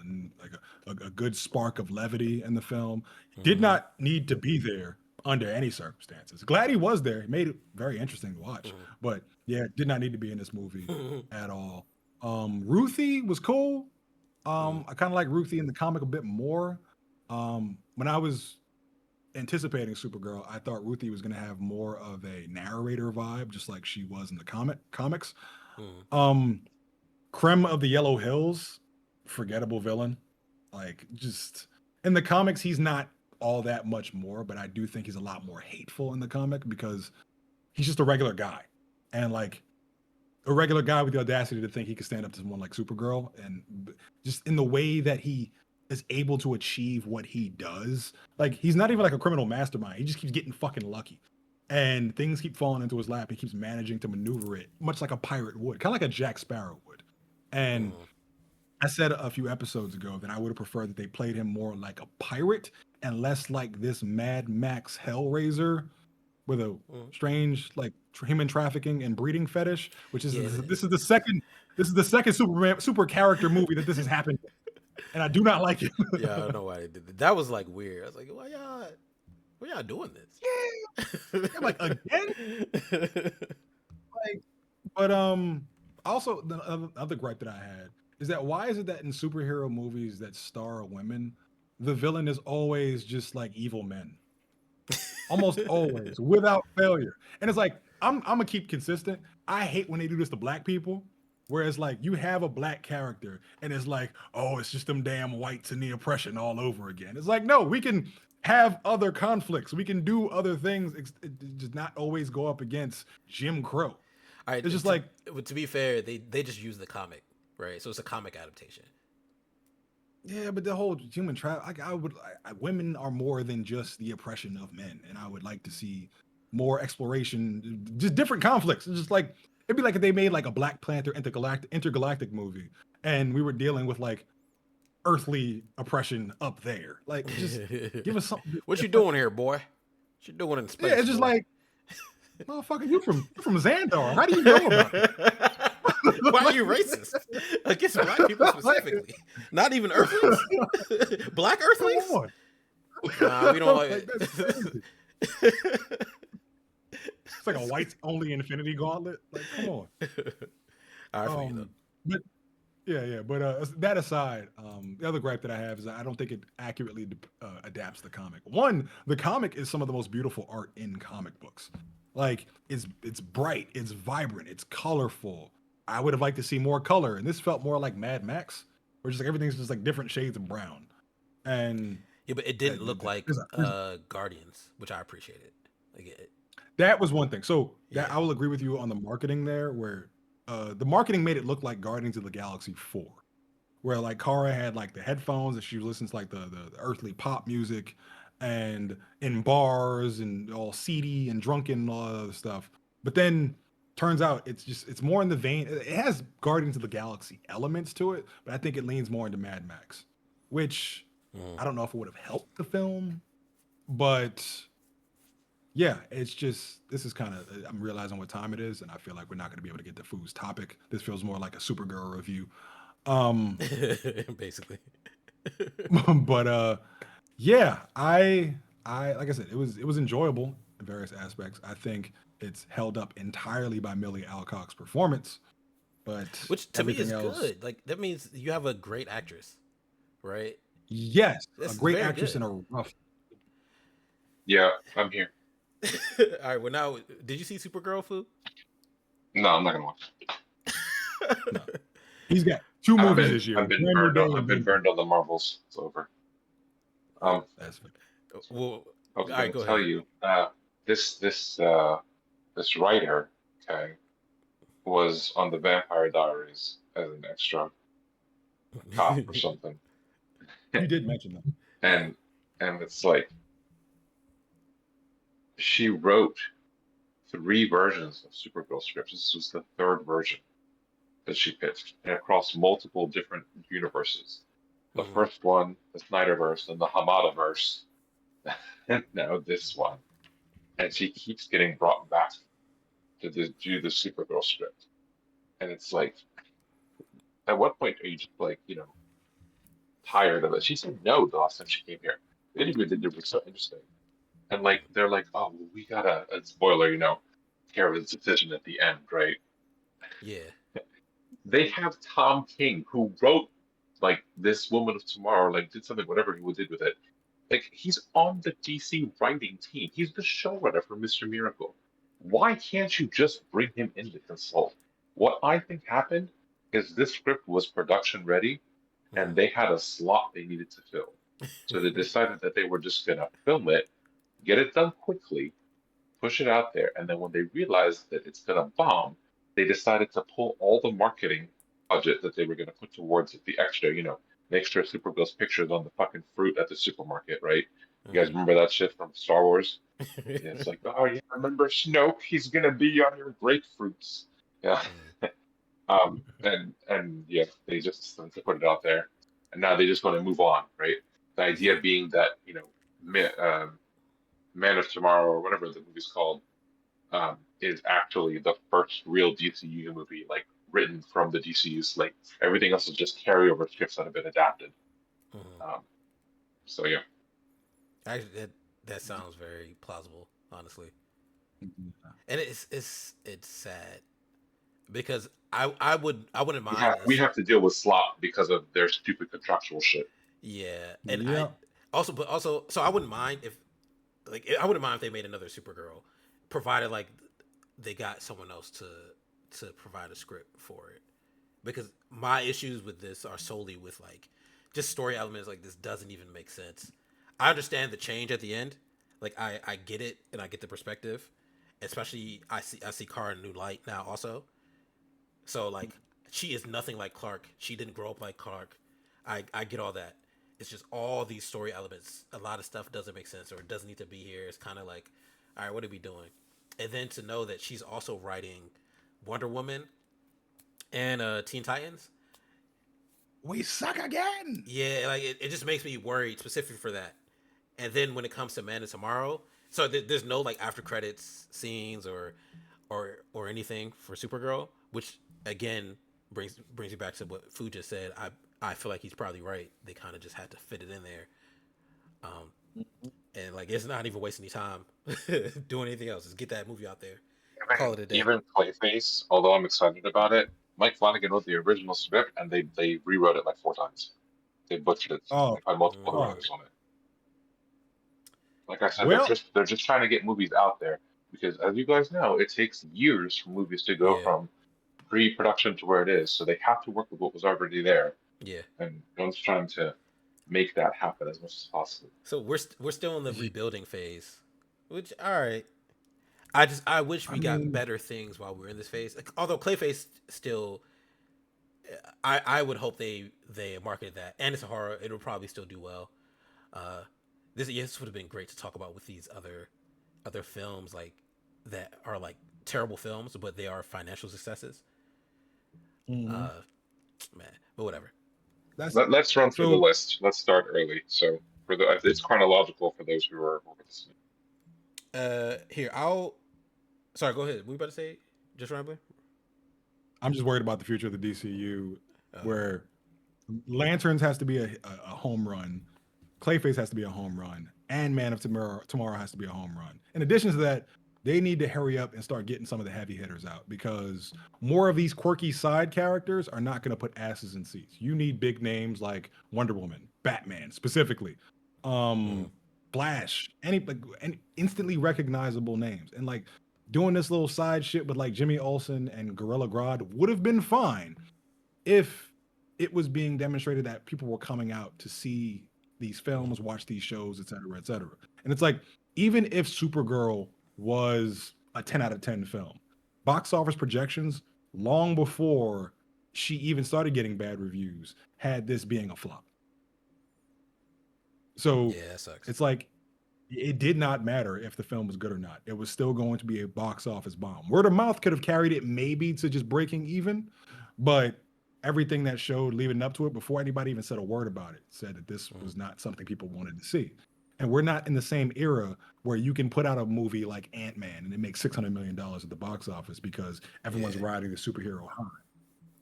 like a good spark of levity in the film. Did Mm-hmm. not need to be there under any circumstances. Glad he was there. He made it very interesting to watch. But yeah, did not need to be in this movie Mm-hmm. at all. Ruthie was cool. Mm-hmm. I kind of like Ruthie in the comic a bit more. When I was anticipating Supergirl, I thought Ruthie was going to have more of a narrator vibe, just like she was in the comics. Mm-hmm. Um, Krem of the Yellow Hills, forgettable villain. Like just in the comics, he's not all that much more, but I do think he's a lot more hateful in the comic because he's just a regular guy, and like a regular guy with the audacity to think he could stand up to someone like Supergirl, and just in the way that he is able to achieve what he does. Like he's not even like a criminal mastermind. He just keeps getting fucking lucky. And things keep falling into his lap. He keeps managing to maneuver it, much like a pirate would, kind of like a Jack Sparrow would. And Mm-hmm. I said a few episodes ago that I would have preferred that they played him more like a pirate and less like this Mad Max Hellraiser with a Mm-hmm. strange like human trafficking and breeding fetish, which is Yeah. this is the second Superman super character movie that this has happened, and I do not like it. Yeah, I don't know why they did that. That was like weird. I was like, why y'all doing Yeah, this? I'm like again, like, but also the other gripe that I had is that why is it that in superhero movies that star women, the villain is always just like evil men, almost always without failure. And it's like I'm gonna keep consistent. I hate when they do this to black people, where it's like you have a black character and it's like, oh, it's just them damn whites and the oppression all over again. It's like, no, we can have other conflicts. We can do other things. Just not always go up against Jim Crow. All It's right. just like, To be fair, they just use the comic, right? So it's a comic adaptation. yeah, but the whole women are more than just the oppression of men, and I would like to see more exploration, just different conflicts. It's just like it'd be like if they made like a Black Panther intergalactic movie, and we were dealing with like earthly oppression up there. Like, just give us something What you different. doing here, boy? What you doing in Yeah, space, it's just boy? like, motherfucker, you from Xandar. How do you know about this? Why are like, you racist against black people like, specifically? Not even Earthlings? Black come Earthlings? on. Nah, we don't Like, that's crazy. like. It's like a whites only Infinity Gauntlet. Like, come on. I feel you though. But yeah. But that aside, the other gripe that I have is that I don't think it accurately adapts the comic. One, the comic is some of the most beautiful art in comic books. Like, it's bright, it's vibrant, it's colorful. I would have liked to see more color, and this felt more like Mad Max, where just like everything's just like different shades of brown. And Yeah, but it didn't look like there's Guardians, which I appreciated. Like that was one thing. So that yeah. I will agree with you on the marketing there, where the marketing made it look like Guardians of the Galaxy 4, where like Kara had like the headphones and she was listening to like the earthly pop music and in bars and all seedy and drunken and all that other stuff. But then turns out it's more in the vein. It has Guardians of the Galaxy elements to it, but I think it leans more into Mad Max, which Mm. I don't know if it would have helped the film, but yeah, it's just this is kind of I'm realizing what time it is, and I feel like we're not going to be able to get to Food's topic. This feels more like a Supergirl review. Um, Basically. but yeah, I like I said, it was enjoyable in various aspects. I think it's held up entirely by Millie Alcock's performance, but Which to me everything is else, good. Like that means you have a great actress, right? yes, a This is great very actress in good. a rough. Yeah, I'm here. All right. Well, now, did you see Supergirl, Fu? No, I'm not gonna watch. No, he's got two I've movies been this year: I've been Brand New burned Day on I've and been Doomsday. burned on the Marvels. It's over. Um, That's Well, all I was right. gonna Go tell ahead. you, this writer, okay, was on the Vampire Diaries as an extra cop or something, you did mention that. Yeah. and it's like she wrote three versions of Supergirl scripts. This was the third version that she pitched, and across multiple different universes. The Mhm. first one, the Snyderverse, and the Hamadaverse, and now this one. And she keeps getting brought back to do the Supergirl script. And it's like, at what point are you just like, tired of it? She said no the last time she came here. The interview they did was so interesting. And like, they're like, oh, well, we gotta, a spoiler, care of his decision at the end, right? Yeah. They have Tom King, who wrote like this Woman of Tomorrow, like did something, whatever he did with it. Like he's on the DC writing team. He's the showrunner for Mr. Miracle. Why can't you just bring him in to consult? What I think happened is this script was production ready and Mhm. they had a slot they needed to fill. So they decided that they were just gonna film it, get it done quickly, push it out there, and then when they realized that it's gonna bomb, they decided to pull all the marketing budget that they were gonna put towards the extra, make sure Supergirl's pictures on the fucking fruit at the supermarket, right? You guys Mhm. remember that shit from Star Wars? Yeah, it's like, oh yeah, remember Snoke? He's gonna be on your grapefruits. Yeah. Mhm. And yeah, they just put it out there, and now they just want to move on, right? The idea Yeah. being that Man of Tomorrow or whatever the movie's called is actually the first real DCU movie, like written from the DCU slate. Everything else is just carryover scripts that have been adapted. Mhm. Um, so yeah, Actually, that sounds very plausible, honestly. Mhm. And it's sad because I wouldn't we mind have we this. have to deal with slop because of their stupid contractual shit. Yeah, and I Yeah. also so I wouldn't mind if I wouldn't mind if they made another Supergirl, provided like they got someone else to provide a script for it. Because my issues with this are solely with like just story elements. Like this doesn't even make sense. I understand the change at the end. Like I get it and I get the perspective. Especially I see Kara in a new light now also. So like she is nothing like Clark. She didn't grow up like Clark. I get all that. It's just all these story elements. A lot of stuff doesn't make sense or it doesn't need to be here. It's kind of like all right, what are we doing? And then to know that she's also writing Wonder Woman and Teen Titans. We suck again. Yeah, like it just makes me worried specifically for that. And then when it comes to Man of Tomorrow, so there's no like after credits scenes or anything for Supergirl, which again brings you back to what Fu just said. I feel like he's probably right. They kind of just had to fit it in there, and like it's not even wasting any time doing anything else. Just get that movie out there, call it a day. Even Clayface, although I'm excited about it, Mike Flanagan wrote the original script and they rewrote it like 4 times. They butchered it. Oh, They had multiple Mm, fuck. writers on it. Like I said, Well, they're just trying to get movies out there because, as you guys know, it takes years for movies to go yeah, from pre-production to where it is. So they have to work with what was already there, yeah. and Jones trying to make that happen as much as possible. So we're still in the rebuilding phase, which all right. I wish I we got mean, better things while we're in this phase. Like, although Clayface still, I would hope they marketed that, and it's a horror. It'll probably still do well. Uh, this would have been great to talk about with these other films like that are like terrible films, but they are financial successes. mhm. Uh, man, but whatever. That's Let's run through the so. list. Let's start early. So for the it's chronological for those who are listening. Here I'll. Sorry, go ahead. What were you about to say? Just rambling. I'm just worried about the future of the DCU, Okay. where Lanterns has to be a home run, Clayface has to be a home run, and Man of Tomorrow has to be a home run. In addition to that, they need to hurry up and start getting some of the heavy hitters out because more of these quirky side characters are not going to put asses in seats. You need big names like Wonder Woman, Batman specifically, Mm, um, Flash, any instantly recognizable names, and like doing this little side shit with like Jimmy Olsen and Gorilla Grodd would have been fine if it was being demonstrated that people were coming out to see these mm, films, watch these shows, et cetera, et cetera. And it's like, even if Supergirl was a 10 out of 10 film, box office projections long before she even started getting bad reviews had this being a flop. So yeah, that sucks. it's like, it did not matter if the film was good or not. It was still going to be a box office bomb. Word of mouth could have carried it maybe to just breaking even, but everything that showed leading up to it before anybody even said a word about it said that this Mm, was not something people wanted to see. And we're not in the same era where you can put out a movie like Ant-Man and it makes $600 million at the box office because everyone's yeah. riding the superhero high.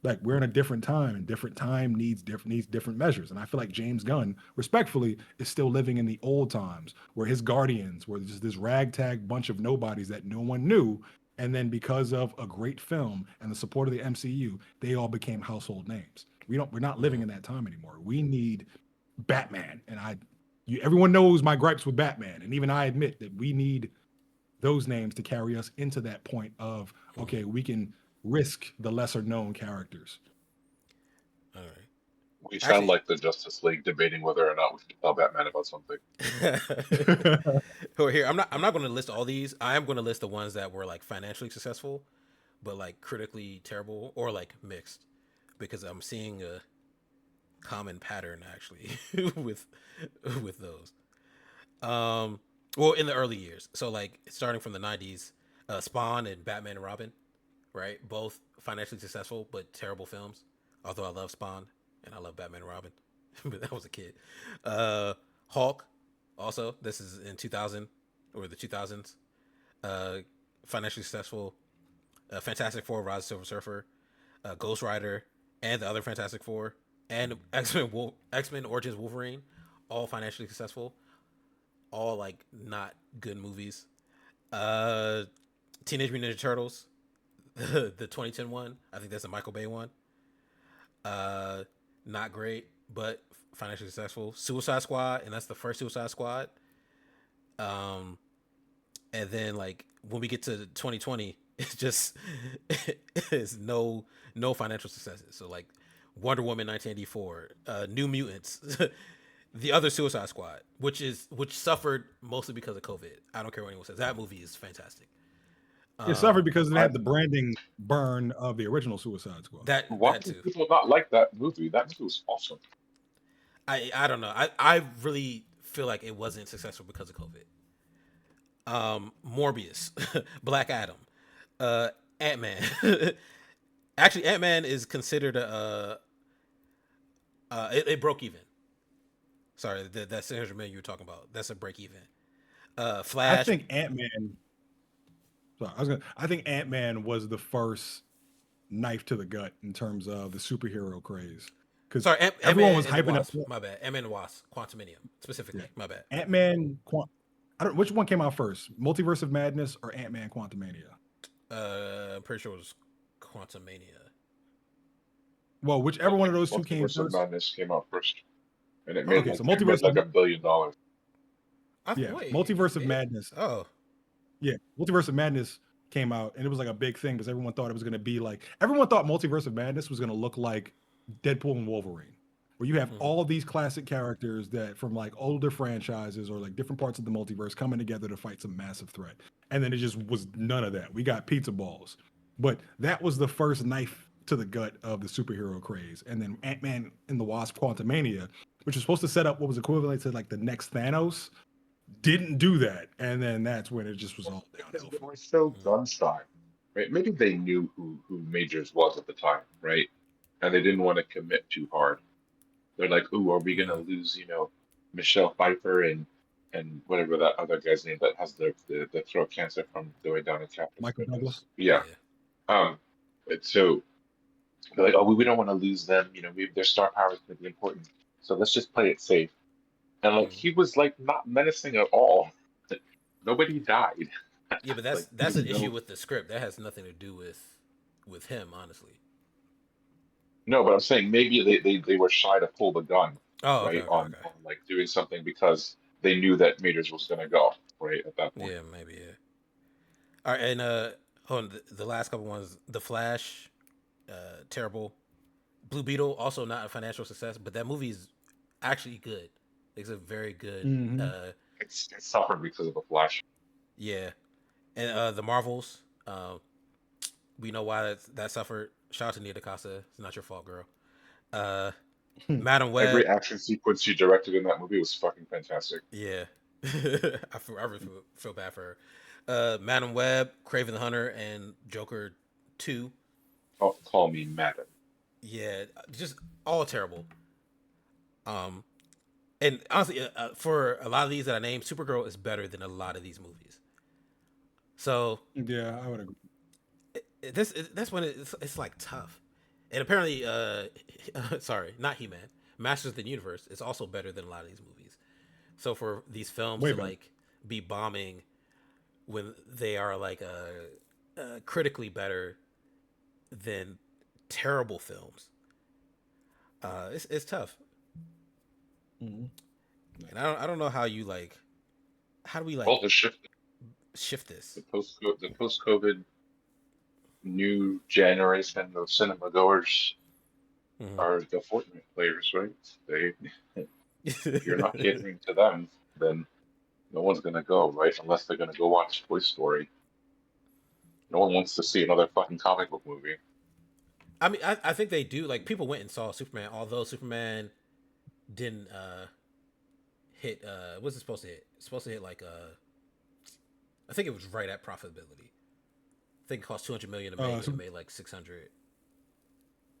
Like we're in a different time, and different time needs different measures. And I feel like James Gunn, respectfully, is still living in the old times where his Guardians were just this ragtag bunch of nobodies that no one knew. And then because of a great film and the support of the MCU, they all became household names. We're not living Mm, in that time anymore. We need Batman. And everyone knows my gripes with Batman. And even I admit that we need those names to carry us into that point of mm. okay, we can risk the lesser known characters. All right. We sound Actually, like the Justice League debating whether or not we should tell Batman about something. oh, here I'm not going to list all these. I am going to list the ones that were like financially successful, but like critically terrible or like mixed, because I'm seeing a common pattern actually with those. Well, in the early years, so like starting from the '90s, Spawn and Batman and Robin, right? Both financially successful but terrible films. Although I love Spawn and I love Batman and Robin, but that was a kid. Hulk, also this is in 2000 or the 2000s. Uh, Financially successful. Fantastic Four, Rise of Silver Surfer, Ghost Rider, and the other Fantastic Four, and X Men Origins Wolverine, all financially successful. All like not good movies. Uh, Teenage Mutant Ninja Turtles, the 2010 one. I think that's a Michael Bay one. Uh, Not great, but financially successful. Suicide Squad, and that's the first Suicide Squad. Um, and then like when we get to 2020, it's just it's no financial successes. So like Wonder Woman 1984, New Mutants, the other Suicide Squad, which suffered mostly because of COVID. I don't care what anyone says. That movie is fantastic. It suffered Um, because it I had the branding burn of the original Suicide Squad. Why that do too. people not like that movie? That movie was awesome. I don't know. I really feel like it wasn't successful because of COVID. Morbius, Black Adam, Ant Man. Actually, Ant Man is considered it broke even. Sorry, that 600 million you were talking about. That's a break even. I Flash. think Ant Man. I think Ant Man was the first knife to the gut in terms of the superhero craze, because Sorry, Ant everyone Man was and the hyping up. Wasp. My bad. Ant Man and the Wasp. Quantuminium Yeah, specifically. My bad. Ant Man. I don't. Which one came out first, Multiverse of Madness or Ant Man Quantumania? I'm pretty sure it was Quantumania. Well, whichever one of those two came Multiverse of first. Madness came out first, and Okay, so it made Multiverse of like $1 billion. yeah, Wait, Multiverse it of did? Madness. Oh, Yeah, Multiverse of Madness came out, and it was like a big thing because everyone thought it was going to be like everyone thought Multiverse of Madness was going to look like Deadpool and Wolverine, where you have mhm. all these classic characters that from like older franchises or like different parts of the multiverse coming together to fight some massive threat. And then it just was none of that. We got pizza balls, but that was the first knife to the gut of the superhero craze. And then Ant Man and the Wasp: Quantumania, which was supposed to set up what was equivalent to like the next Thanos, didn't do that, and then that's when it just was all Because downhill they from were so Mhm. gun shy, right? Maybe they knew who Majors was at the time, right? And they didn't want to commit too hard. They're like, "Ooh, are we gonna Mhm. lose, Michelle Pfeiffer and whatever that other guy's name that has the throat cancer from going down in Captain Michael Goodness?" Douglas. Yeah. Yeah. Um. So they're like, "Oh, we don't want to lose them. Their star power is going to be important. So let's just play it safe." And like Mhm. he was like not menacing at all. Nobody died. Yeah, but Like that's there's an issue no with the script. That has nothing to do with him, honestly. No, but I'm saying maybe they were shy to pull the gun, Oh, okay, right, okay, on okay. like doing something because they knew that Majors was gonna go, right, at that point. Yeah, maybe. Yeah. All right, and hold on. The last couple ones, The Flash, terrible. Blue Beetle, also not a financial success, but that movie's actually good. It's a very good. Hmm. It suffered because of the Flash. Yeah, and the Marvels. We know why that suffered. Shout out to Nia DaCosta. It's not your fault, girl. Uh, Madam Every Web. action sequence she directed in that movie was fucking fantastic. Yeah, I really feel bad for her. Madam Web, Craven the Hunter, and Joker 2. Call me madam. Yeah, just all terrible. Um, and honestly, for a lot of these that I named, Supergirl is better than a lot of these movies. So Yeah, I would agree. that's when it's like tough. And apparently, sorry, not He Man, Masters of the Universe is also better than a lot of these movies. So for these films Way to better. like be bombing when they are like critically better than terrible films, it's tough. Hmm. And I don't know how you like how do we like Well, the shift, shift this. the post COVID new generation of cinema goers Hmm. are the Fortnite players, right? They if you're not catering to them, then no one's gonna go, right? Unless they're gonna go watch Toy Story. No one wants to see another fucking comic book movie. I mean, I think they do. Like people went and saw Superman, although Superman didn't hit. What's it supposed to hit? It's supposed to hit like I think it was right at profitability. I think it cost 200 million to make, and So it made like 600.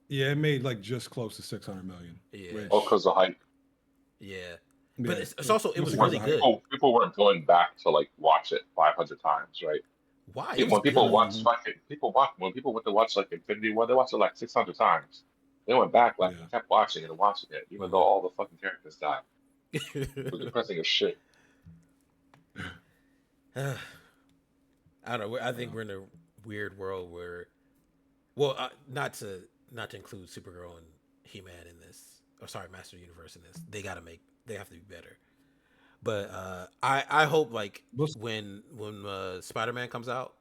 yeah, it made like just close to 600 million, Yeah, All which because of hype. yeah. But yeah, it's also it People was mostly because weren't really of hype. good. people weren't going back to like watch it 500 times, right? Why? It was When people good. watch Hmm. fucking people watch when people went to watch like Infinity War, they watched it like 600 times. They went back like and Yeah. kept watching it and watching it, even though Hmm. all the fucking characters died. It was depressing as shit. I don't know. I think Uh, we're in a weird world where, well, not to include Supergirl and He Man in this, or sorry, Master Universe in this. They have to be better. But I hope like we'll see. when Spider Man comes out,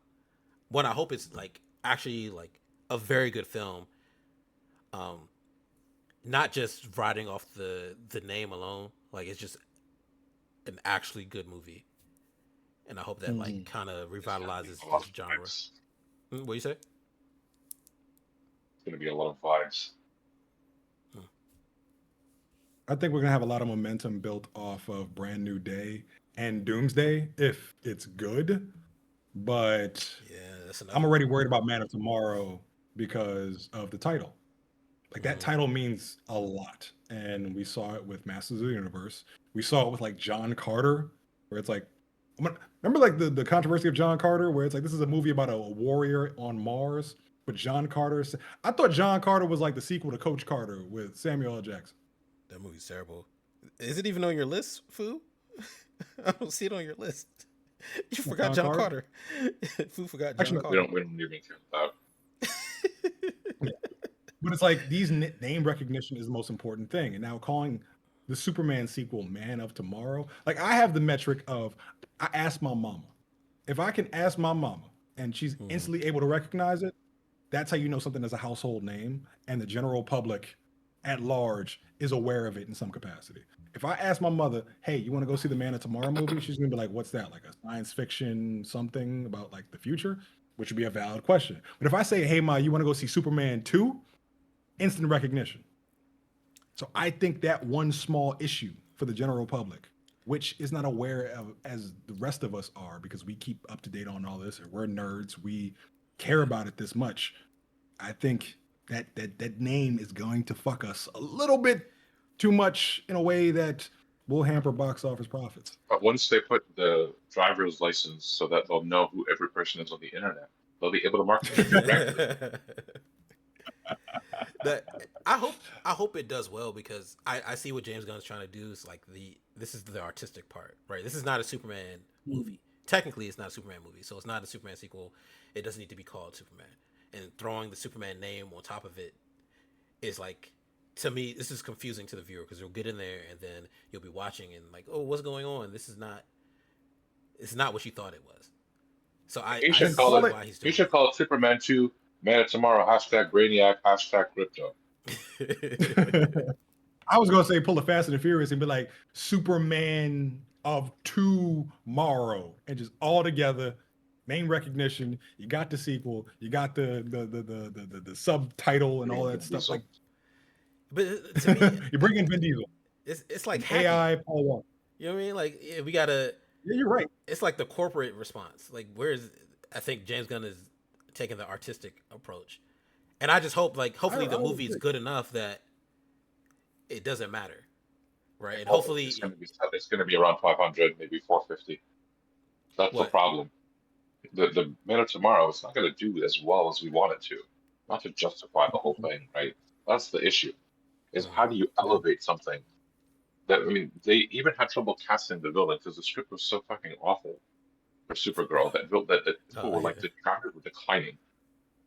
one I hope it's like actually like a very good film, um, not just riding off the name alone. Like it's just an actually good movie, and I hope that like Mhm. kind of It's gonna be revitalizes a lot this of genre. vibes. What do you say? It's gonna be a lot of vibes. I think we're gonna have a lot of momentum built off of Brand New Day and Doomsday if it's good, but Yeah, that's I'm another one. already worried about Man of Tomorrow because of the title. Like that Hmm. title means a lot, and we saw it with Masters of the Universe. We saw it with like John Carter, where it's like, remember like the controversy of John Carter, where it's like this is a movie about a warrior on Mars, but John Carter. I thought John Carter was like the sequel to Coach Carter with Samuel L. Jackson. That movie's terrible. Is it even on your list, Fu? I don't see it on your list. You forgot John John Carter. Carter. Fu forgot John Actually, We Carter. don't even care about yeah. But it's like these name recognition is the most important thing. And now calling the Superman sequel Man of Tomorrow, like I have the metric of I asked my mama. If I can ask my mama and she's Hmm. instantly able to recognize it, that's how you know something is a household name and the general public at large is aware of it in some capacity. If I ask my mother, hey, you want to go see the Man of Tomorrow movie? She's gonna be like, what's that? Like a science fiction something about like the future? Which would be a valid question. But if I say, hey, Ma, you want to go see Superman 2? Instant recognition. So I think that one small issue for the general public, which is not aware of as the rest of us are, because we keep up to date on all this, and we're nerds, we care about it this much. I think that name is going to fuck us a little bit too much in a way that will hamper box office profits. But once they put the driver's license so that they'll know who every person is on the internet, they'll be able to market it correctly. That I hope it does well because I see what James Gunn's trying to do is like this is the artistic part, right? This is not a Superman movie. Technically, it's not a Superman movie, so it's not a Superman sequel. It doesn't need to be called Superman. And throwing the Superman name on top of it is like, to me, this is confusing to the viewer because you'll get in there and then you'll be watching and like, oh, what's going on? This is not. It's not what you thought it was. So You I should And call see it. why he's You doing should call it Superman 2, Man of Tomorrow, hashtag Brainiac, hashtag Crypto. it. I was gonna say pull a Fast and the Furious and be like Superman of tomorrow, and just all together, name recognition. You got the sequel, you got the subtitle and Bring all in that Vin stuff. Diesel. Like But to me, you bring in Vin Diesel, it's like an hacky. AI Paul Walker. You know what I mean? Like yeah, we gotta. Yeah, you're right. It's like the corporate response. Like where's I think James Gunn is taking the artistic approach, and I just hope like hopefully I the would movie is agree. good enough that it doesn't matter, right? And Oh, hopefully, it's gonna be around 500, maybe 450. That's the what? problem. The Man of Tomorrow is not gonna do as well as we want it to. Not to justify the whole thing, right? That's the issue. Is how Mhm. do you Yeah. elevate something that I mean they even had trouble casting the villain because the script was so fucking awful for Supergirl that people Oh were like yeah. the characters were declining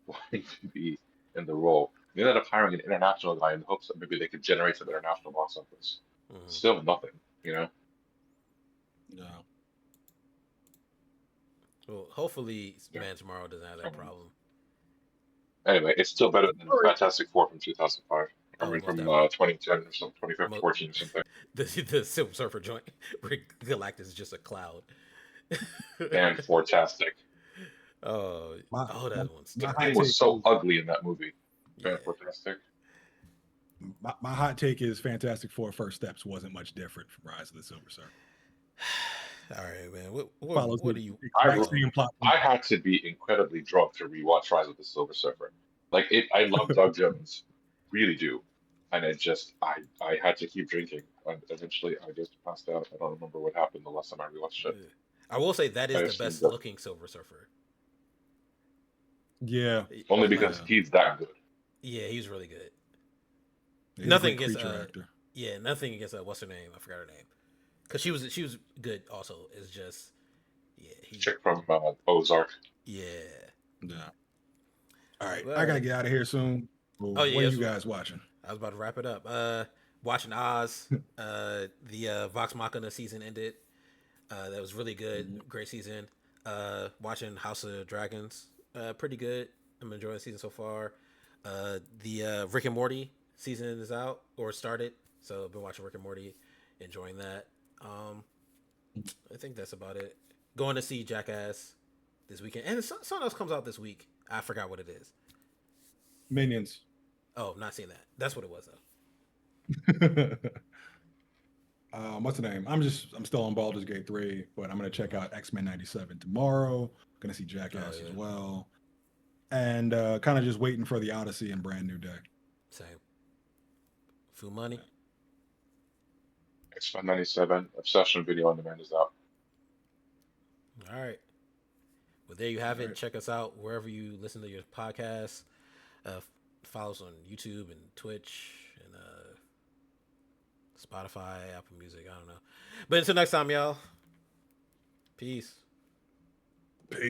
wanting to be in the role. They ended up hiring an international guy in the hopes that maybe they could generate some international box office. Mhm. Still nothing, you know. No. Well, hopefully, Yeah. Man Tomorrow doesn't have that Um, problem. anyway, it's still better than All right. Fantastic Four from 2005. I Oh, mean, most from definitely. 2010 or something, Mo- 2014 or something. the Silver Surfer joint where Galactus is just a cloud. And Fantastic. Oh, My, oh, my, that one's The my thing hot terrible. was take so is ugly in that movie. Yeah. Fan Fantastic. my hot take is Fantastic Four First Steps wasn't much different from Rise of the Silver Surfer. All right, man. Follows What the do you? I exact same plot. I had to be incredibly drunk to rewatch Rise of the Silver Surfer. Like it, I love Doug Jones, really do, and it just I had to keep drinking, and eventually I just passed out. I don't remember what happened the last time I rewatched it. I will say that I is the assumed best that looking Silver Surfer. Yeah, only Like, because yeah. he's that good. yeah, he was really good. He's a Nothing great against creature actor. yeah, nothing against what's her name? I forgot her name. Cause she was good. Also, it's just yeah, he Chick from Ozark. yeah. Yeah. All right, All I gotta right. get out of here soon. Well, Oh what yeah, are you guys watching? I was about to wrap it up. Watching Oz. The Vox Machina season ended. That was really good. Great season. Watching House of Dragons. Pretty good. I'm enjoying the season so far. The Rick and Morty season is out or started. So I've been watching Rick and Morty, enjoying that. Um, I think that's about it. Going to see Jackass this weekend, and something else comes out this week. I forgot what it is. Minions. Oh, I'm not seeing that. That's what it was though. What's the name? I'm still on Baldur's Gate 3, but I'm gonna check out X-Men 97 tomorrow. Gonna see Oh Jackass as yeah, well. And kind of just waiting for the Odyssey and Brand New Day. same. Full money. X-Men 97 Obsession Video on Demand is out. All right. Well, there you have All it. right. Check us out wherever you listen to your podcasts. Follow us on YouTube and Twitch and Spotify, Apple Music. I don't know. But until next time, y'all. Peace. Peace.